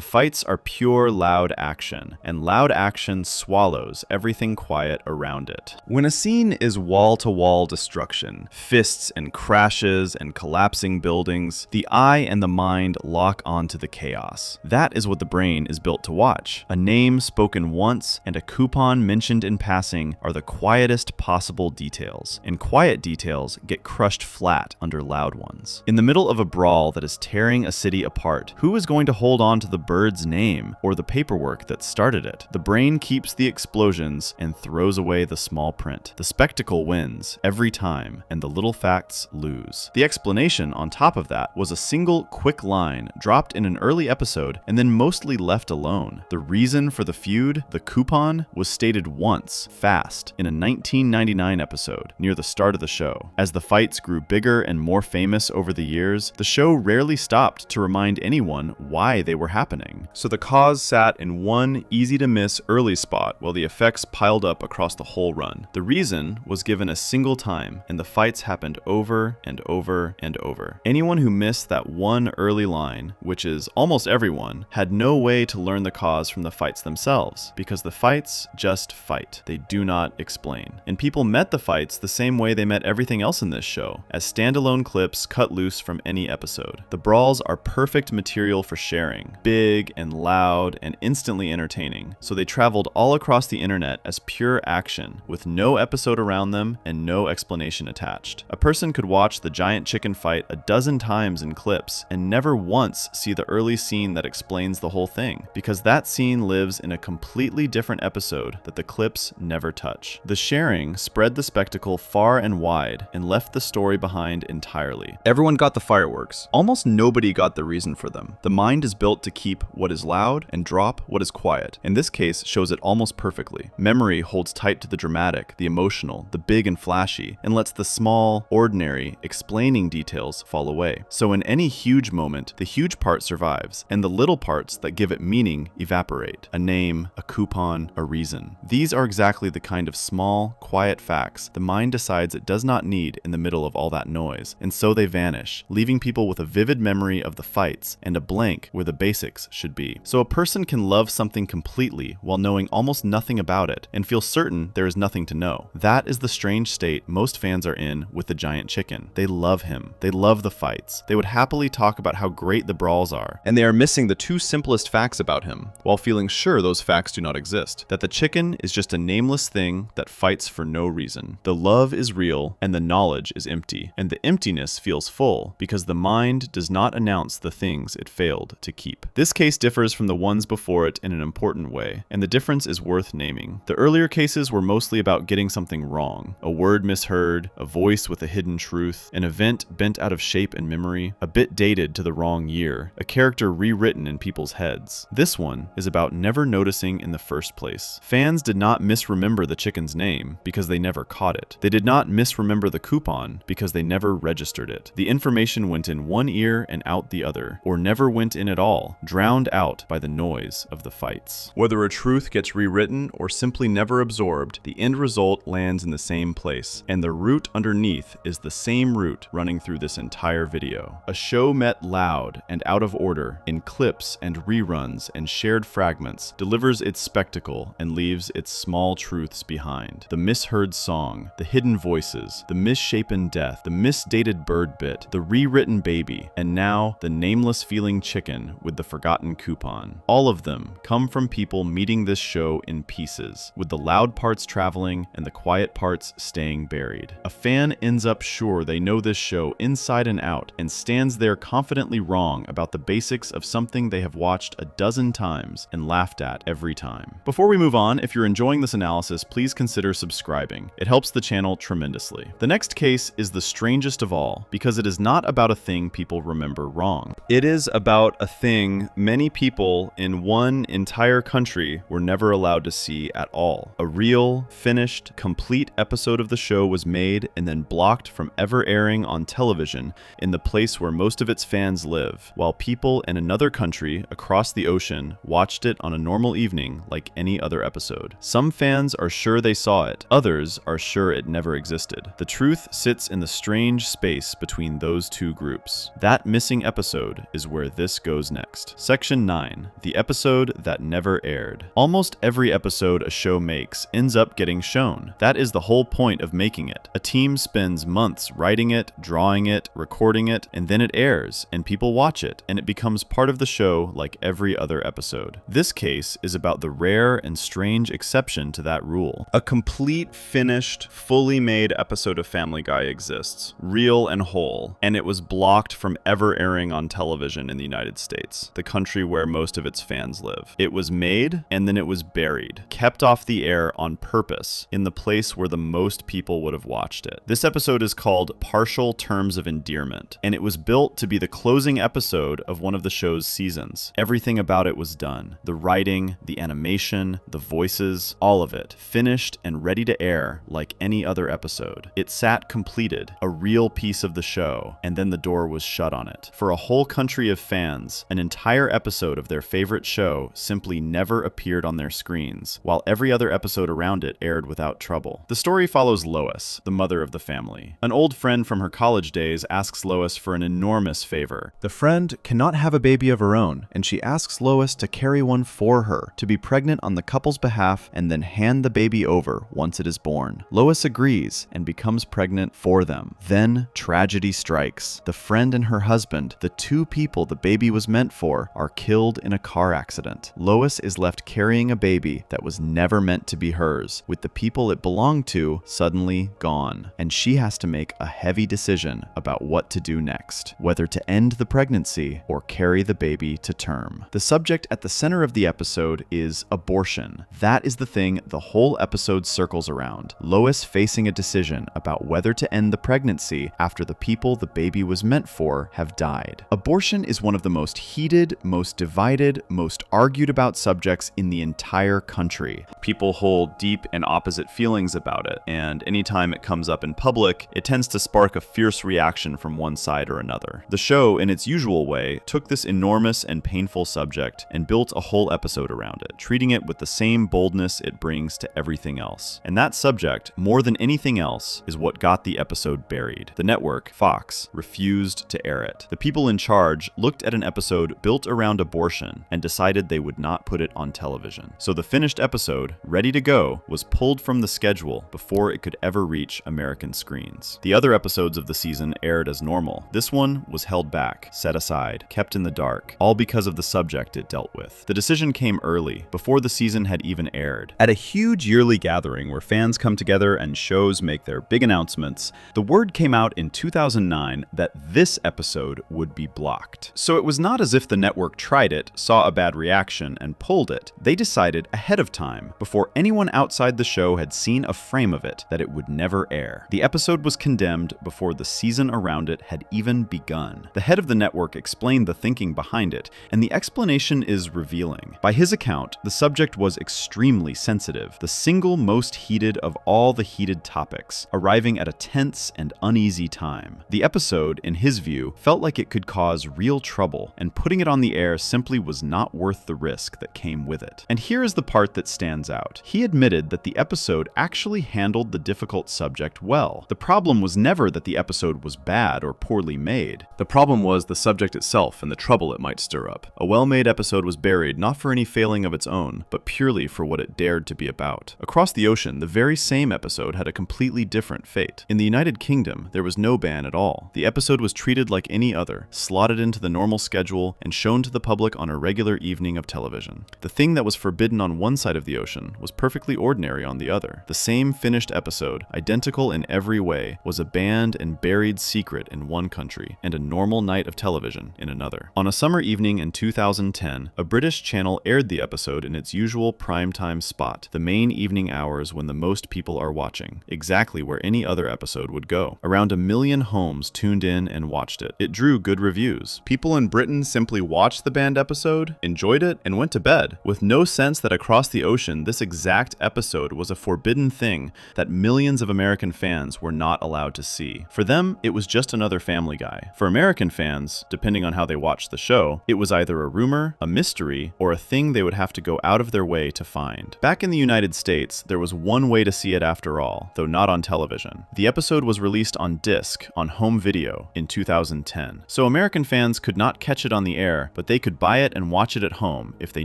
fights are pure loud action, and loud action swallows everything quiet around it. When a scene is wall-to-wall destruction, fists and crashes and collapsing buildings, the eye and the mind lock onto the chaos. That is what the brain is built to watch. A name spoken once and a coupon mentioned in passing are the quietest possible details, and quiet details get crushed flat under loud ones. In the middle of a brawl that is tearing a city apart, who is going to hold on to the bird's name or the paperwork that started it? The brain keeps the explosions and throws away the small print. The spectacle wins every time, and the little facts lose. The explanation on top of that was a single quick line dropped in an early episode and then mostly left alone. The reason for the feud, the coupon, was stated once, fast, in a 1999 episode near the start of the show. As the fights grew bigger and more famous over the years, the show rarely stopped to remind anyone why they were happening. So the cause sat in one easy-to-miss early spot while the effects piled up across the whole run. The reason was given a single time, and the fights happened over and over and over. Anyone who missed that one early line, which is almost everyone, had no way to learn the cause from the fights themselves, because the fights just fight. They do not explain. And people met the fights the same way they met everything else in this show, as standalone clips cut loose from any episode. The brawls are perfect material for sharing, big and loud and instantly entertaining, so they traveled all across the internet as pure action, with no episode around them and no explanation attached. A person could watch the giant chicken fight a dozen times in clips and never once see the early scene that explains the whole thing, because that scene lives in a completely different episode that the clips never touch. The sharing spread the spectacle far and wide and left the story behind entirely. Everyone got the fireworks. Almost nobody got the reason for them. The mind is built to keep what is loud and drop what is quiet. In this case, shows it almost perfectly. Memory holds tight to the dramatic, the emotional, the big and flashy, and lets the small, ordinary, explaining details fall away. So in any huge moment, the huge part survives, and the little parts that give it meaning evaporate. A name, a coupon, a reason. These are exactly the kind of small, quiet facts the mind decides it does not need in the middle of all that noise, and so they vanish, leaving people with a vivid memory of the fights and a blank where the basics should be. So a person can love something completely while knowing almost nothing about it and feel certain there is nothing to know. That is the strange state most fans are in with the giant chicken. They love him. They love the fights. They would happily talk about how great the brawls are, and they are missing the two simplest facts about him, while feeling sure those facts do not exist. That the chicken is just a nameless thing that fights for no reason. The love is real, and the knowledge is empty, and the emptiness feels full because the mind does not announce the things it failed to keep. This case differs from the ones before it in an important way, and the difference is worth naming. The earlier cases were mostly about getting something wrong, a word misheard, a voice with a hidden truth, an event bent out of shape and memory, a bit dated to the wrong year, a character rewritten in people's heads. This one is about never noticing in the first place. Fans did not misremember the chicken's name because they never caught it. They did not misremember the coupon because they never registered it. The information went in one ear and out the other, or never went in at all, drowned out by the noise of the fights. Whether a truth gets rewritten or simply never absorbed, the end result lands in the same place, and the root underneath is the same root running through this entire video. A show met loud and out of order in clips and reruns and shared fragments, delivers its spectacle and leaves its small truths behind. The misheard song, the hidden voices, the misshapen death, the misdated bird bit, the rewritten baby, and now the nameless feeling chicken with the forgotten coupon. All of them come from people meeting this show in pieces, with the loud parts traveling and the quiet parts staying buried. A fan ends up sure they know this show inside and out and stands there confidently wrong about the basics of something they have watched a dozen times and laughed at every time. Before we move on, if you're enjoying this analysis, please consider subscribing. It helps the channel tremendously. The next case is the strangest of all because it is not about a thing people remember wrong. It is about a thing many people people in one entire country were never allowed to see at all. A real, finished, complete episode of the show was made and then blocked from ever airing on television in the place where most of its fans live, while people in another country across the ocean watched it on a normal evening like any other episode. Some fans are sure they saw it, others are sure it never existed. The truth sits in the strange space between those two groups. That missing episode is where this goes next. Section 9. The episode that never aired. Almost every episode a show makes ends up getting shown. That is the whole point of making it. A team spends months writing it, drawing it, recording it, and then it airs, and people watch it, and it becomes part of the show like every other episode. This case is about the rare and strange exception to that rule. A complete, finished, fully made episode of Family Guy exists, real and whole, and it was blocked from ever airing on television in the United States, the country where most of its fans live. It was made, and then it was buried, kept off the air on purpose, in the place where the most people would have watched it. This episode is called Partial Terms of Endearment, and it was built to be the closing episode of one of the show's seasons. Everything about it was done. The writing, the animation, the voices, all of it, finished and ready to air like any other episode. It sat completed, a real piece of the show, and then the door was shut on it. For a whole country of fans, an entire episode of their favorite show simply never appeared on their screens, while every other episode around it aired without trouble. The story follows Lois, the mother of the family. An old friend from her college days asks Lois for an enormous favor. The friend cannot have a baby of her own, and she asks Lois to carry one for her, to be pregnant on the couple's behalf, and then hand the baby over once it is born. Lois agrees and becomes pregnant for them. Then tragedy strikes. The friend and her husband, the two people the baby was meant for, are killed in a car accident. Lois is left carrying a baby that was never meant to be hers, with the people it belonged to suddenly gone, and she has to make a heavy decision about what to do next, whether to end the pregnancy or carry the baby to term. The subject at the center of the episode is abortion. That is the thing the whole episode circles around. Lois facing a decision about whether to end the pregnancy after the people the baby was meant for have died. Abortion is one of the most heated, most divided, most argued about subjects in the entire country. People hold deep and opposite feelings about it, and anytime it comes up in public, it tends to spark a fierce reaction from one side or another. The show, in its usual way, took this enormous and painful subject and built a whole episode around it, treating it with the same boldness it brings to everything else. And that subject, more than anything else, is what got the episode buried. The network, Fox, refused to air it. The people in charge looked at an episode built around abortion and decided they would not put it on television. So the finished episode, ready to go, was pulled from the schedule before it could ever reach American screens. The other episodes of the season aired as normal. This one was held back, set aside, kept in the dark, all because of the subject it dealt with. The decision came early, before the season had even aired. At a huge yearly gathering where fans come together and shows make their big announcements, the word came out in 2009 that this episode would be blocked. So it was not as if the network tried it, saw a bad reaction, and pulled it. They decided ahead of time, before anyone outside the show had seen a frame of it, that it would never air. The episode was condemned before the season around it had even begun. The head of the network explained the thinking behind it, and the explanation is revealing. By his account, the subject was extremely sensitive, the single most heated of all the heated topics, arriving at a tense and uneasy time. The episode, in his view, felt like it could cause real trouble, and putting it on the air simply was not worth the risk that came with it. And here is the part that stands out. He admitted that the episode actually handled the difficult subject well. The problem was never that the episode was bad or poorly made. The problem was the subject itself and the trouble it might stir up. A well-made episode was buried not for any failing of its own, but purely for what it dared to be about. Across the ocean, the very same episode had a completely different fate. In the United Kingdom, there was no ban at all. The episode was treated like any other, slotted into the normal schedule, and shown to the public on a regular evening of television. The thing that was forbidden on one side of the ocean was perfectly ordinary on the other. The same finished episode, identical in every way, was a banned and buried secret in one country, and a normal night of television in another. On a summer evening in 2010, a British channel aired the episode in its usual primetime spot, the main evening hours when the most people are watching, exactly where any other episode would go. Around 1 million homes tuned in and watched it. It drew good reviews. People in Britain simply watched the banned episode episode, enjoyed it, and went to bed, with no sense that across the ocean this exact episode was a forbidden thing that millions of American fans were not allowed to see. For them, it was just another Family Guy. For American fans, depending on how they watched the show, it was either a rumor, a mystery, or a thing they would have to go out of their way to find. Back in the United States, there was one way to see it after all, though not on television. The episode was released on disc, on home video, in 2010. So American fans could not catch it on the air, but they could buy it and watch it at home if they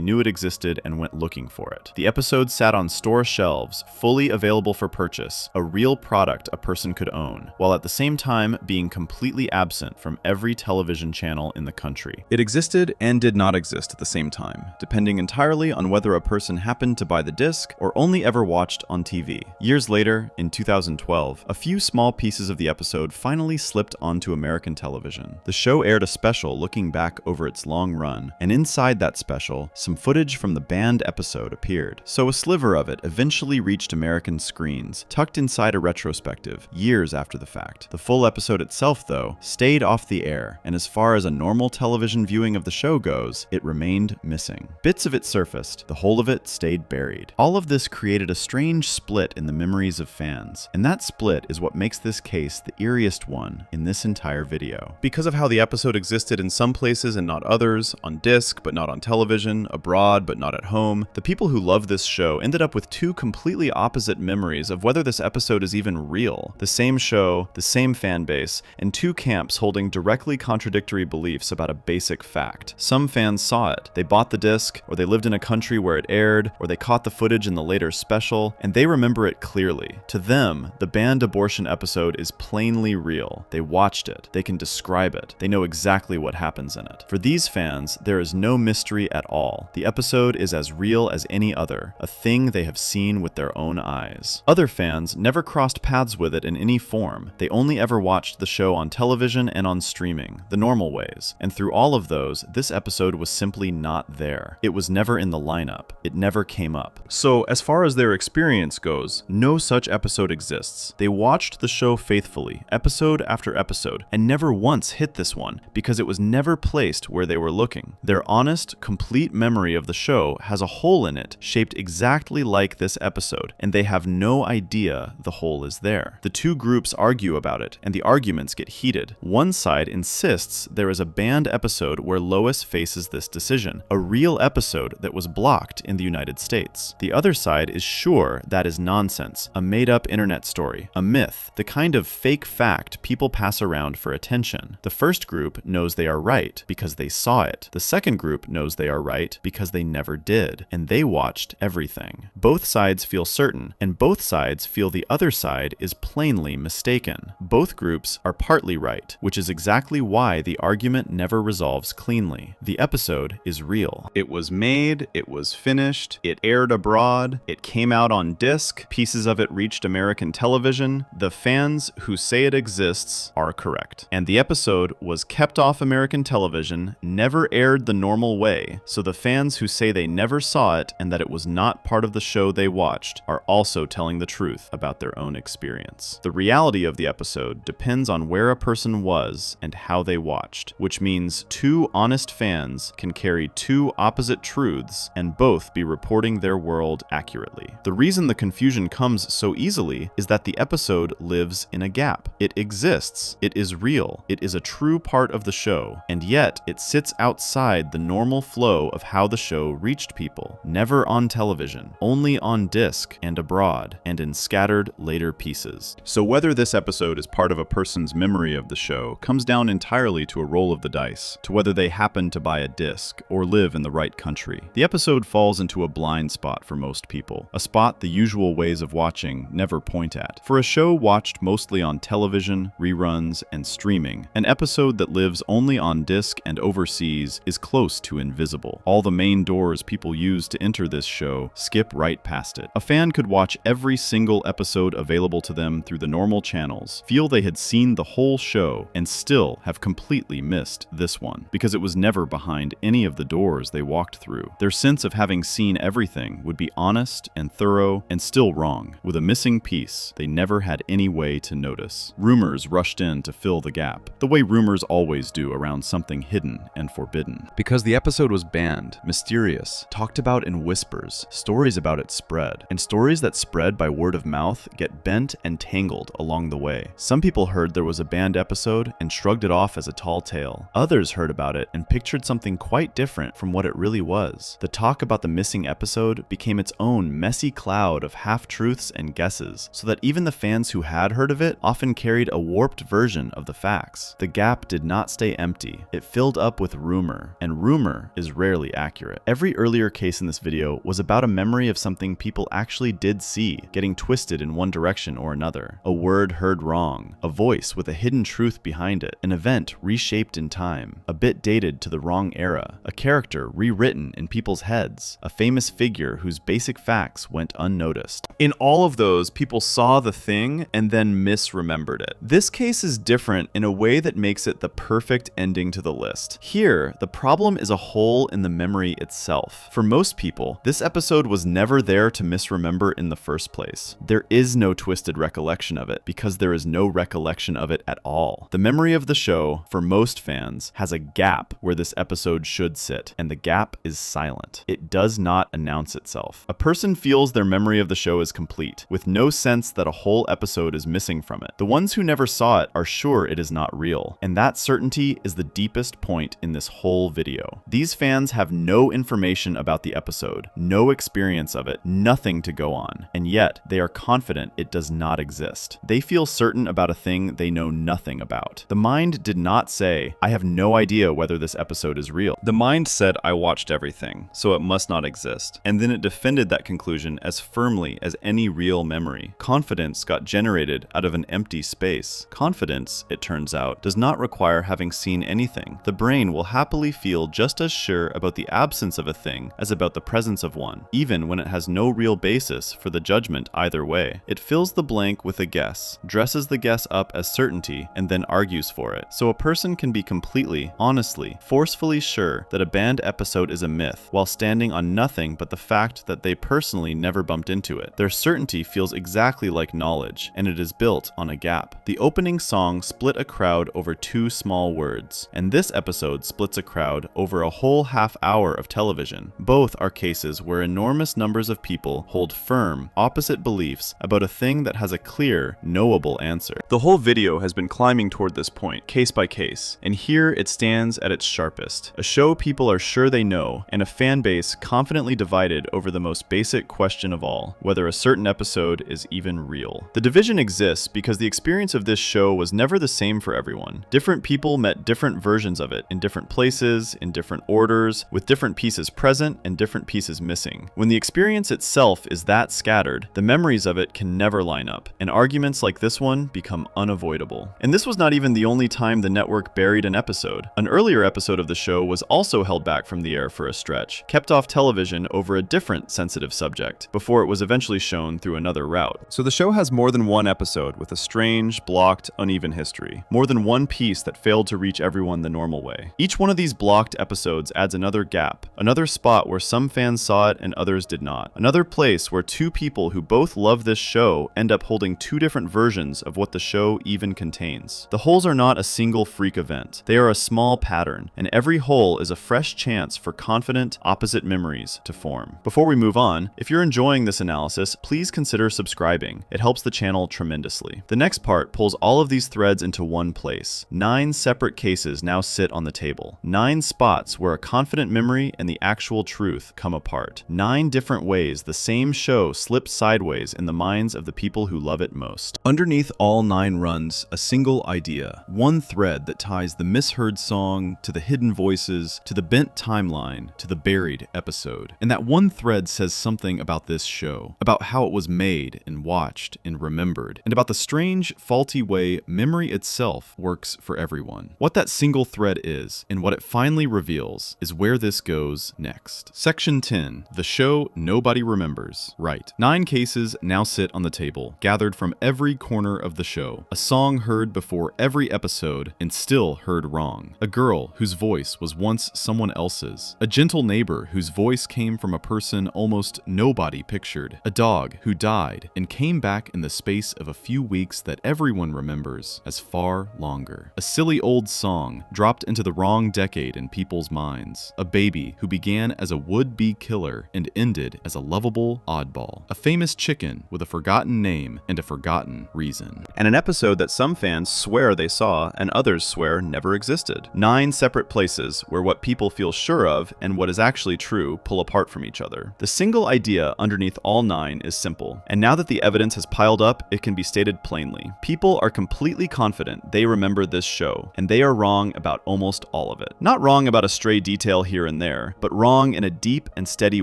knew it existed and went looking for it. The episode sat on store shelves, fully available for purchase, a real product a person could own, while at the same time being completely absent from every television channel in the country. It existed and did not exist at the same time, depending entirely on whether a person happened to buy the disc or only ever watched on TV. Years later, in 2012, a few small pieces of the episode finally slipped onto American television. The show aired a special looking back over its long run, and inside that special, some footage from the banned episode appeared. So a sliver of it eventually reached American screens, tucked inside a retrospective, years after the fact. The full episode itself, though, stayed off the air, and as far as a normal television viewing of the show goes, it remained missing. Bits of it surfaced, the whole of it stayed buried. All of this created a strange split in the memories of fans, and that split is what makes this case the eeriest one in this entire video. Because of how the episode existed in some places and not others, on disc but not on television, abroad but not at home, the people who love this show ended up with two completely opposite memories of whether this episode is even real. The same show, the same fan base, and two camps holding directly contradictory beliefs about a basic fact. Some fans saw it. They bought the disc, or they lived in a country where it aired, or they caught the footage in the later special, and they remember it clearly. To them, the banned abortion episode is plainly real. They watched it. They can describe it. They know exactly what happens in it. For these fans, there is no mystery at all. The episode is as real as any other, a thing they have seen with their own eyes. Other fans never crossed paths with it in any form. They only ever watched the show on television and on streaming, the normal ways. And through all of those, this episode was simply not there. It was never in the lineup. It never came up. So, as far as their experience goes, no such episode exists. They watched the show faithfully, episode after episode, and never once hit this one because it was never placed where they were looking. Their honest, complete memory of the show has a hole in it shaped exactly like this episode, and they have no idea the hole is there. The two groups argue about it, and the arguments get heated. One side insists there is a banned episode where Lois faces this decision, a real episode that was blocked in the United States. The other side is sure that is nonsense, a made-up internet story, a myth, the kind of fake fact people pass around for attention. The first group knows they are right because they saw it. The second group knows they are right because they never did, and they watched everything. Both sides feel certain, and both sides feel the other side is plainly mistaken. Both groups are partly right, which is exactly why the argument never resolves cleanly. The episode is real. It was made, it was finished, it aired abroad, it came out on disc, pieces of it reached American television. The fans who say it exists are correct. And the episode was kept off American television, never aired the normal way, so the fans who say they never saw it and that it was not part of the show they watched are also telling the truth about their own experience. The reality of the episode depends on where a person was and how they watched, which means two honest fans can carry two opposite truths and both be reporting their world accurately. The reason the confusion comes so easily is that the episode lives in a gap. It exists, it is real, it is a true part of the show, and yet it sits outside the normal flow of how the show reached people. Never on television, only on disc and abroad, and in scattered later pieces. So whether this episode is part of a person's memory of the show comes down entirely to a roll of the dice, to whether they happen to buy a disc or live in the right country. The episode falls into a blind spot for most people, a spot the usual ways of watching never point at. For a show watched mostly on television, reruns, and streaming, an episode that lives only on disc and overseas is close to invisible. All the main doors people use to enter this show skip right past it. A fan could watch every single episode available to them through the normal channels, feel they had seen the whole show, and still have completely missed this one, because it was never behind any of the doors they walked through. Their sense of having seen everything would be honest and thorough and still wrong, with a missing piece they never had any way to notice. Rumors rushed in to fill the gap, the way rumors always do around something hidden and forbidden. Because Because the episode was banned, mysterious, talked about in whispers, stories about it spread, and stories that spread by word of mouth get bent and tangled along the way. Some people heard there was a banned episode and shrugged it off as a tall tale. Others heard about it and pictured something quite different from what it really was. The talk about the missing episode became its own messy cloud of half-truths and guesses, so that even the fans who had heard of it often carried a warped version of the facts. The gap did not stay empty. It filled up with rumor, and rumor is rarely accurate. Every earlier case in this video was about a memory of something people actually did see, getting twisted in one direction or another. A word heard wrong, a voice with a hidden truth behind it, an event reshaped in time, a bit dated to the wrong era, a character rewritten in people's heads, a famous figure whose basic facts went unnoticed. In all of those, people saw the thing and then misremembered it. This case is different in a way that makes it the perfect ending to the list. Here, the problem is a hole in the memory itself. For most people, this episode was never there to misremember in the first place. There is no twisted recollection of it because there is no recollection of it at all. The memory of the show, for most fans, has a gap where this episode should sit, and the gap is silent. It does not announce itself. A person feels their memory of the show is complete, with no sense that a whole episode is missing from it. The ones who never saw it are sure it is not real, and that certainty is the deepest point in this whole video. These fans have no information about the episode, no experience of it, nothing to go on, and yet they are confident it does not exist. They feel certain about a thing they know nothing about. The mind did not say, I have no idea whether this episode is real. The mind said, I watched everything, so it must not exist. And then it defended that conclusion as firmly as any real memory. Confidence got generated out of an empty space. Confidence, it turns out, does not require having seen anything. The brain will happily feel just as sure about the absence of a thing as about the presence of one, even when it has no real basis for the judgment either way. It fills the blank with a guess, dresses the guess up as certainty, and then argues for it. So a person can be completely, honestly, forcefully sure that a banned episode is a myth, while standing on nothing but the fact that they personally never bumped into it. Their certainty feels exactly like knowledge, and it is built on a gap. The opening song split a crowd over 2 small words, and this episode splits a crowd over a whole half hour of television. Both are cases where enormous numbers of people hold firm, opposite beliefs about a thing that has a clear, knowable answer. The whole video has been climbing toward this point, case by case, and here it stands at its sharpest. A show people are sure they know, and a fan base confidently divided over the most basic question of all, whether a certain episode is even real. The division exists because the experience of this show was never the same for everyone. Different people met different versions of it in different places, in different orders, with different pieces present and different pieces missing. When the experience itself is that scattered, the memories of it can never line up, and arguments like this one become unavoidable. And this was not even the only time the network buried an episode. An earlier episode of the show was also held back from the air for a stretch, kept off television over a different sensitive subject, before it was eventually shown through another route. So the show has more than one episode with a strange, blocked, uneven history. More than one piece that failed to reach everyone the normal way. Each one of these blocked episodes adds another gap, another spot where some fans saw it and others did not. Another place where 2 people who both love this show end up holding 2 different versions of what the show even contains. The holes are not a single freak event. They are a small pattern, and every hole is a fresh chance for confident, opposite memories to form. Before we move on, if you're enjoying this analysis, please consider subscribing. It helps the channel tremendously. The next part pulls all of these threads into one place. 9 separate cases now sit on the table. 9 spots where a confident memory and the actual truth come apart. 9 different ways the same show slips sideways in the minds of the people who love it most. Underneath all 9 runs a single idea, one thread that ties the misheard song to the hidden voices, to the bent timeline, to the buried episode. And that one thread says something about this show, about how it was made and watched and remembered, and about the strange, faulty way memory itself works for everyone. What that single thread is, and what it finally reveals, is where this goes next. Section 10. The show nobody remembers. Right. 9 cases now sit on the table, gathered from every corner of the show. A song heard before every episode and still heard wrong. A girl whose voice was once someone else's. A gentle neighbor whose voice came from a person almost nobody pictured. A dog who died and came back in the space of a few weeks that everyone remembers as far longer. A silly old song dropped into the wrong decade in people's people's minds. A baby who began as a would-be killer and ended as a lovable oddball. A famous chicken with a forgotten name and a forgotten reason. And an episode that some fans swear they saw and others swear never existed. 9 separate places where what people feel sure of and what is actually true pull apart from each other. The single idea underneath all 9 is simple, and now that the evidence has piled up, it can be stated plainly. People are completely confident they remember this show, and they are wrong about almost all of it. Not wrong about a stray detail here and there, but wrong in a deep and steady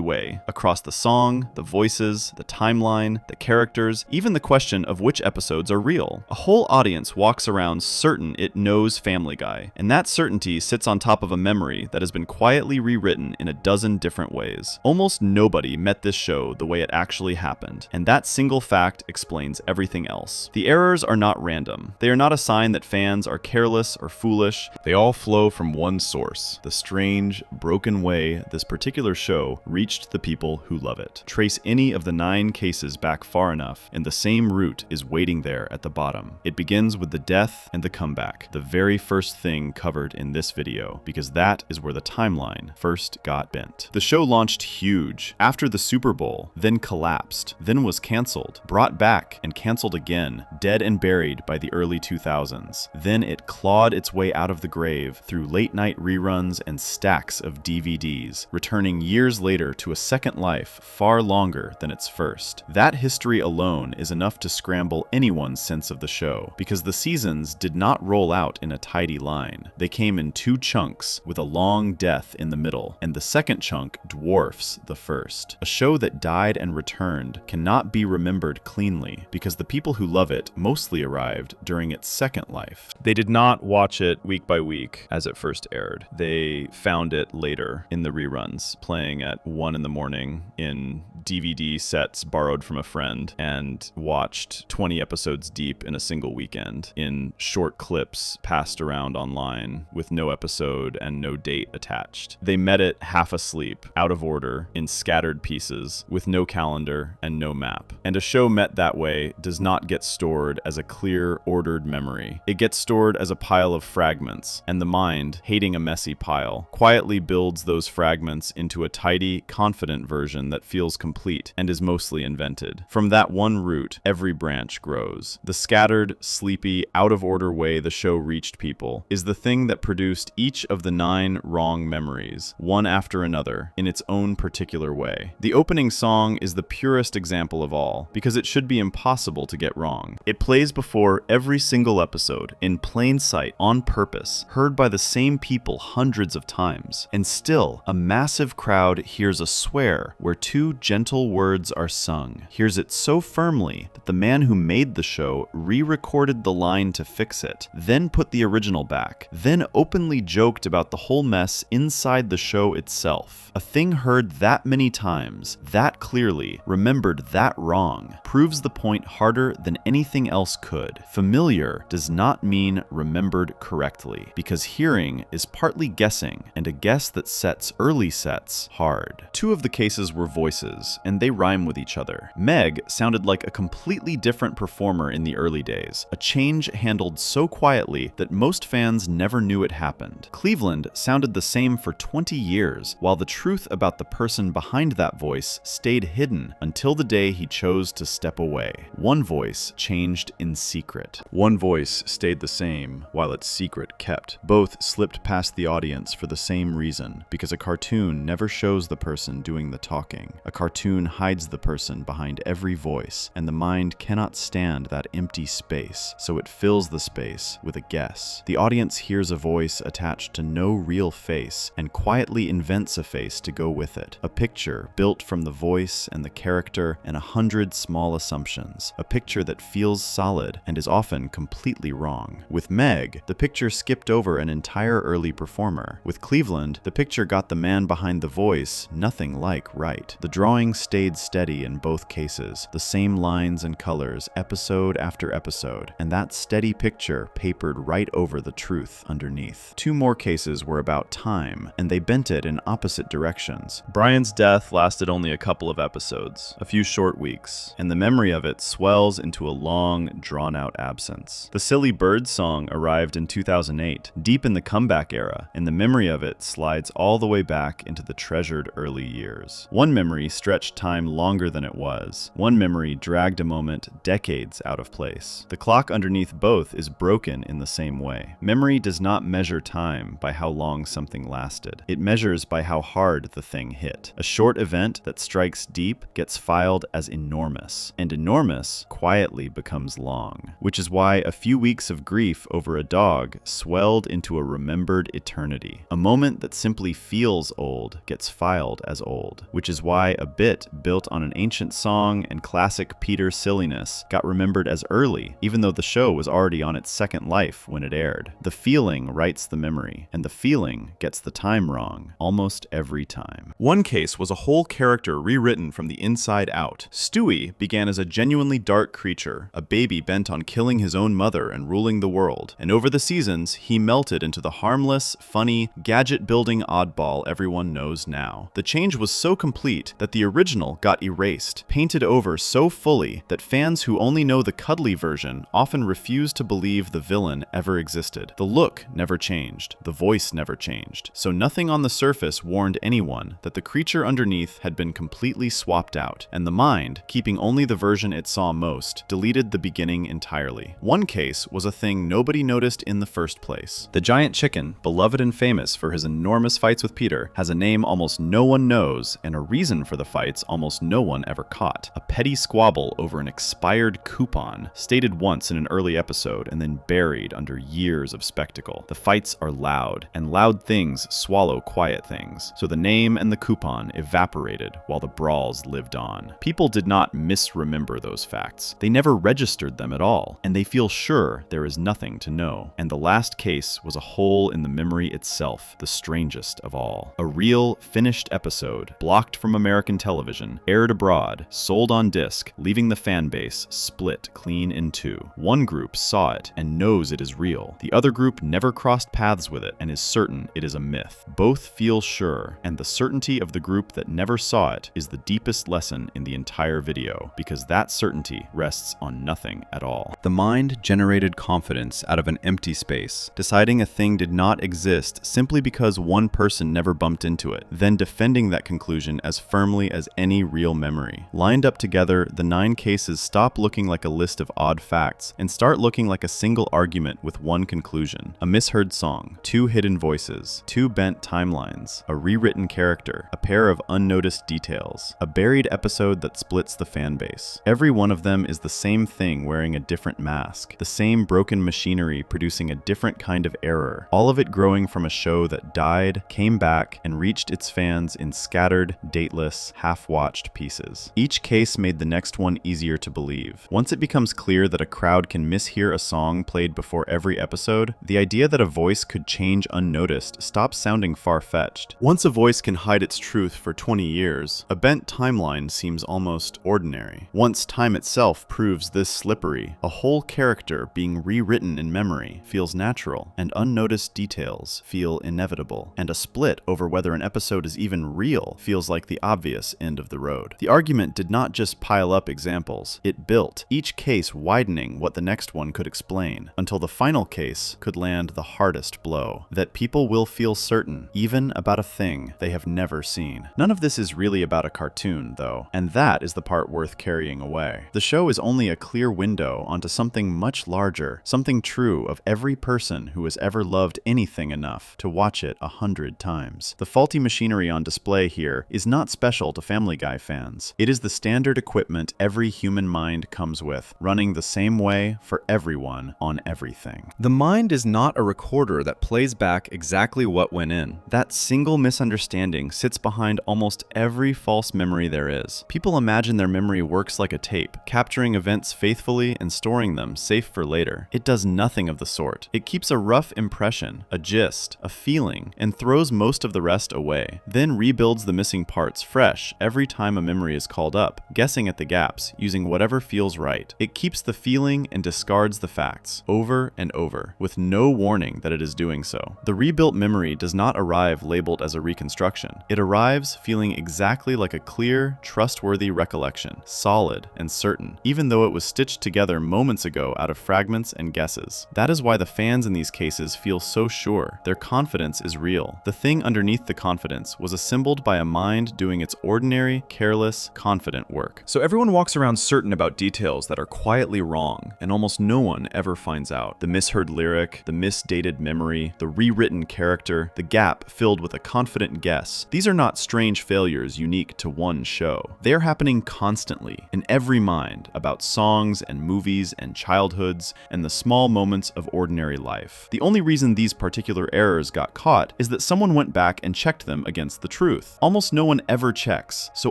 way, across the song, the voices, the timeline, the characters, even the question of which episodes are real. A whole audience walks around certain it knows Family Guy, and that certainty sits on top of a memory that has been quietly rewritten in a dozen different ways. Almost nobody met this show the way it actually happened, and that single fact explains everything else. The errors are not random. They are not a sign that fans are careless or foolish. They all flow from one source, the strange, broken way this particular show reached the people who love it. Trace any of the 9 cases back far enough, and the same root is waiting there at the bottom. It begins with the death and the comeback, the very first thing covered in this video, because that is where the timeline first got bent. The show launched huge after the Super Bowl, then collapsed, then was canceled, brought back and canceled again, dead and buried by the early 2000s. Then it clawed its way out of the grave through late-night reruns and stacks of DVDs, returning years later to a second life far longer than its first. That history alone is enough to scramble anyone's sense of the show, because the seasons did not roll out in a tidy line. They came in 2 chunks, with a long death in the middle, and the second chunk dwarfs the first. A show that died and returned cannot be remembered cleanly, because the people who love it mostly arrived during its second life. They did not watch it week by week as it first aired. They found it later in the reruns, playing at 1 in the morning in DVD sets borrowed from a friend, and watched 20 episodes deep in a single weekend in short clips passed around online with no episode and no date attached. They met it half asleep, out of order, in scattered pieces, with no calendar and no map. And a show met that way does not get stored as a clear, ordered memory. It gets stored as a pile of fragments, and the mind, hating a messy pile, quietly builds those fragments into a tidy, confident version that feels complete and is mostly invented. From that one root, every branch grows. The scattered, sleepy, out-of-order way the show reached people is the thing that produced each of the 9 wrong memories, one after another, in its own particular way. The opening song is the purest example of all, because it should be impossible to get wrong. It plays before every single episode, in plain sight, on purpose, heard by the same people hundreds of times, and still, a massive crowd hears a swear where 2 gentle words are sung, hears it so firmly that the man who made the show re-recorded the line to fix it, then put the original back, then openly joked about the whole mess inside the show itself. A thing heard that many times, that clearly, remembered that wrong, proves the point harder than anything else could. Familiar does not mean remembered correctly, because hearing is partly guessing, and a guess that sets early sets hard. 2 of the cases were voices, and they rhyme with each other. Meg sounded like a completely different performer in the early days, a change handled so quietly that most fans never knew it happened. Cleveland sounded the same for 20 years, while the truth about the person behind that voice stayed hidden until the day he chose to step away. One voice changed in secret. One voice stayed the same, while its secret kept. Both slipped past the audience for the same reason, because a cartoon never shows the person doing the talking. A cartoon hides the person behind every voice, and the mind cannot stand that empty space, so it fills the space with a guess. The audience hears a voice attached to no real face, and quietly invents a face to go with it. A picture built from the voice and the character and 100 small assumptions. A picture that feels solid and is often completely wrong. With Meg, the picture skipped over an entire early performer. With Cleveland, the picture got the man behind the voice nothing like right. The drawing stayed steady in both cases, the same lines and colors episode after episode, and that steady picture papered right over the truth underneath. 2 more cases were about time, and they bent it in opposite directions. Brian's death lasted only a couple of episodes, a few short weeks, and the memory of it swells into a long, drawn-out absence. The Silly Bird song arrived in 2008, deep in the comeback era, and the the memory of it slides all the way back into the treasured early years. One memory stretched time longer than it was. One memory dragged a moment decades out of place. The clock underneath both is broken in the same way. Memory does not measure time by how long something lasted. It measures by how hard the thing hit. A short event that strikes deep gets filed as enormous, and enormous quietly becomes long, which is why a few weeks of grief over a dog swelled into a remembered eternity. A moment that simply feels old gets filed as old, which is why a bit built on an ancient song and classic Peter silliness got remembered as early, even though the show was already on its second life when it aired. The feeling writes the memory, and the feeling gets the time wrong almost every time. One case was a whole character rewritten from the inside out. Stewie began as a genuinely dark creature, a baby bent on killing his own mother and ruling the world, and over the seasons, he melted into the harmless, funny, gadget-building oddball everyone knows now. The change was so complete that the original got erased, painted over so fully that fans who only know the cuddly version often refuse to believe the villain ever existed. The look never changed, the voice never changed, so nothing on the surface warned anyone that the creature underneath had been completely swapped out, and the mind, keeping only the version it saw most, deleted the beginning entirely. One case was a thing nobody noticed in the first place. The giant chicken, beloved and famous for his enormous fights with Peter, has a name almost no one knows and a reason for the fights almost no one ever caught. A petty squabble over an expired coupon, stated once in an early episode and then buried under years of spectacle. The fights are loud, and loud things swallow quiet things, so the name and the coupon evaporated while the brawls lived on. People did not misremember those facts. They never registered them at all, and they feel sure there is nothing to know. And the last case was a hole in the memory itself, the strangest of all. A real, finished episode, blocked from American television, aired abroad, sold on disc, leaving the fan base split clean in two. One group saw it and knows it is real. The other group never crossed paths with it and is certain it is a myth. Both feel sure, and the certainty of the group that never saw it is the deepest lesson in the entire video, because that certainty rests on nothing at all. The mind generated confidence out of an empty space, deciding a thing did not exist simply because one person never bumped into it, then defending that conclusion as firmly as any real memory. Lined up together, the 9 cases stop looking like a list of odd facts and start looking like a single argument with one conclusion. A misheard song, 2 hidden voices, 2 bent timelines, a rewritten character, a pair of unnoticed details, a buried episode that splits the fan base. Every one of them is the same thing wearing a different mask, the same broken machinery producing a different kind of error, all of it growing from a show that died, came back, and reached its fans in scattered, dateless, half-watched pieces. Each case made the next one easier to believe. Once it becomes clear that a crowd can mishear a song played before every episode, the idea that a voice could change unnoticed stops sounding far-fetched. Once a voice can hide its truth for 20 years, a bent timeline seems almost ordinary. Once time itself proves this slippery, a whole character being rewritten in memory feels natural, and unnoticed details feel inevitable, and a split over whether an episode is even real feels like the obvious end of the road. The argument did not just pile up examples, it built, each case widening what the next one could explain, until the final case could land the hardest blow, that people will feel certain, even about a thing they have never seen. None of this is really about a cartoon, though, and that is the part worth carrying away. The show is only a clear window onto something much larger, something true of every person who has ever loved anything enough to watch it 100 times. The faulty machinery on display here is not special to Family Guy fans. It is the standard equipment every human mind comes with, running the same way for everyone on everything. The mind is not a recorder that plays back exactly what went in. That single misunderstanding sits behind almost every false memory there is. People imagine their memory works like a tape, capturing events faithfully and storing them safe for later. It does nothing of the sort. It keeps a rough impression, a gist, a feeling, and throws most of the rest away, then rebuilds the missing parts fresh every time a memory is called up, guessing at the gaps, using whatever feels right. It keeps the feeling and discards the facts, over and over, with no warning that it is doing so. The rebuilt memory does not arrive labeled as a reconstruction. It arrives feeling exactly like a clear, trustworthy recollection, solid and certain, even though it was stitched together moments ago out of fragments and guesses. That is why the fans in these cases feel so sure. Their confidence is real. The thing underneath the confidence was assembled by a mind doing its ordinary, careless, confident work. So everyone walks around certain about details that are quietly wrong, and almost no one ever finds out. The misheard lyric, the misdated memory, the rewritten character, the gap filled with a confident guess. These are not strange failures unique to one show. They are happening constantly in every mind about songs and movies and childhoods and the small moments of ordinary life. The only reason these particular errors got caught is that someone went back and checked them against the truth. Almost no one ever checks, so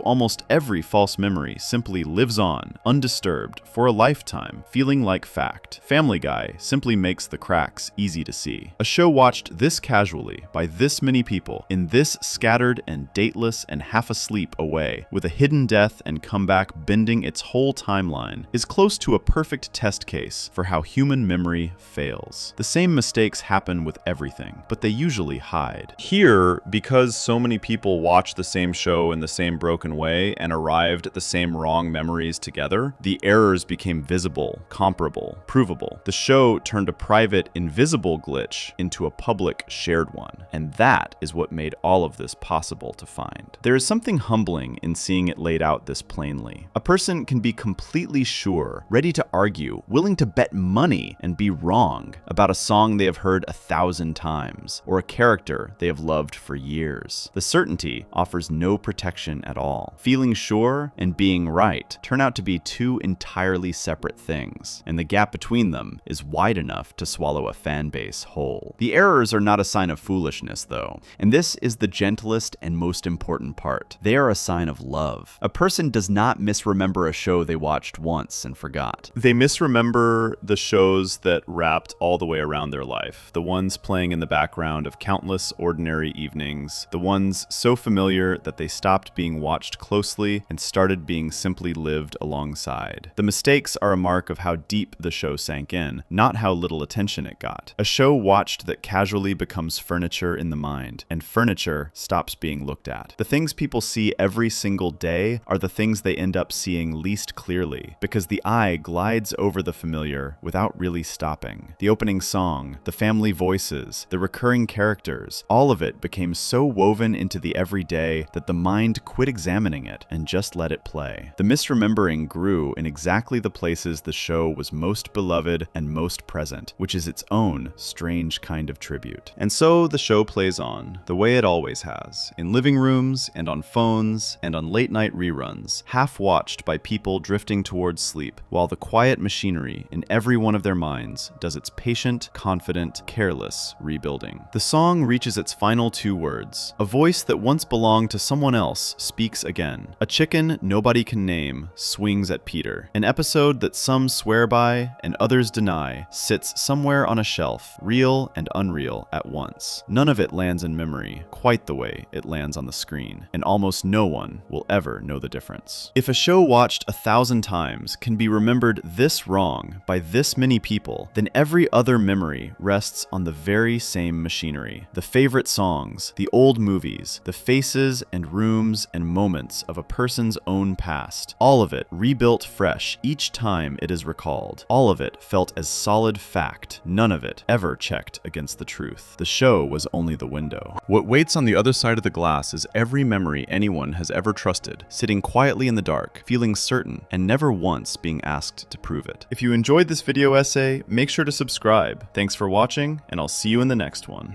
almost every false memory simply lives on, undisturbed, for a lifetime, feeling like fact. Family Guy simply makes the cracks easy to see. A show watched this casually by this many people in this scattered and dateless and half asleep away, with a hidden death and comeback bending its whole timeline, is close to a perfect test case for how human memory fails. The same mistakes happen with everything, but they usually hide. Here, because so many people watched the same show in the same broken way and arrived at the same wrong memories together, the errors became visible, comparable, provable. The show turned a private, invisible glitch into a public, shared one. And that is what made all of this possible to find. There is something humbling in seeing it laid out this plainly. A person can be completely sure, ready to argue, willing to bet money and be wrong about a song they have heard 1,000 times, or a character they have loved for years. The certainty offers no protection at all. Feeling sure and being right turn out to be two entirely separate things, and the gap between them is wide enough to swallow a fan base whole. The errors are not a sign of foolishness, though, and this is the gentlest and most important part. They are a sign of love. A person does not misremember a show they watched once and forgot. They misremember the shows that wrapped all the way around their life, the ones playing in the background of countless ordinary evenings, the ones so familiar that they stopped being watched closely and started being simply lived alongside. The mistakes are a mark of how deep the show sank in, not how little attention it got. A show watched that casually becomes furniture in the mind, and furniture stops being looked at. The things people see every single day are the things they end up seeing least clearly, because the eye glides over the familiar without really stopping. The opening song, the family voices, the recurring characters, all of it became so woven into the everyday that the mind quit examining it and just let it play. The misremembering grew in exactly the places the show was most beloved and most present, which is its own strange kind of tribute. And so the show plays on, the way it always has, in living rooms and on phones and on late-night reruns, half-watched by people drifting towards sleep, while the quiet machinery in every one of their minds does its patient, confident, careless rebuilding. The song reaches its final two words. A voice that once belonged to someone else speaks again. A chicken nobody can name swings at Peter. An episode that some swear by and others deny sits somewhere on a shelf, real and unreal at once. None of it lands in memory quite the way it lands on the screen, and almost no one will ever know the difference. If a show watched 1,000 times can be remembered this wrong by this many people, then every other memory rests on the very same machinery. The favorite songs, the old movies, the faces and rooms and moments of a person's own past. All of it rebuilt fresh each time it is recalled. All of it felt as solid fact. None of it ever checked against the truth. The show was only the window. What waits on the other side of the glass is every memory anyone has ever trusted, sitting quietly in the dark, feeling certain, and never once being asked to prove it. If you enjoyed this video essay, make sure to subscribe. Thanks for watching, and I'll see you in the next one.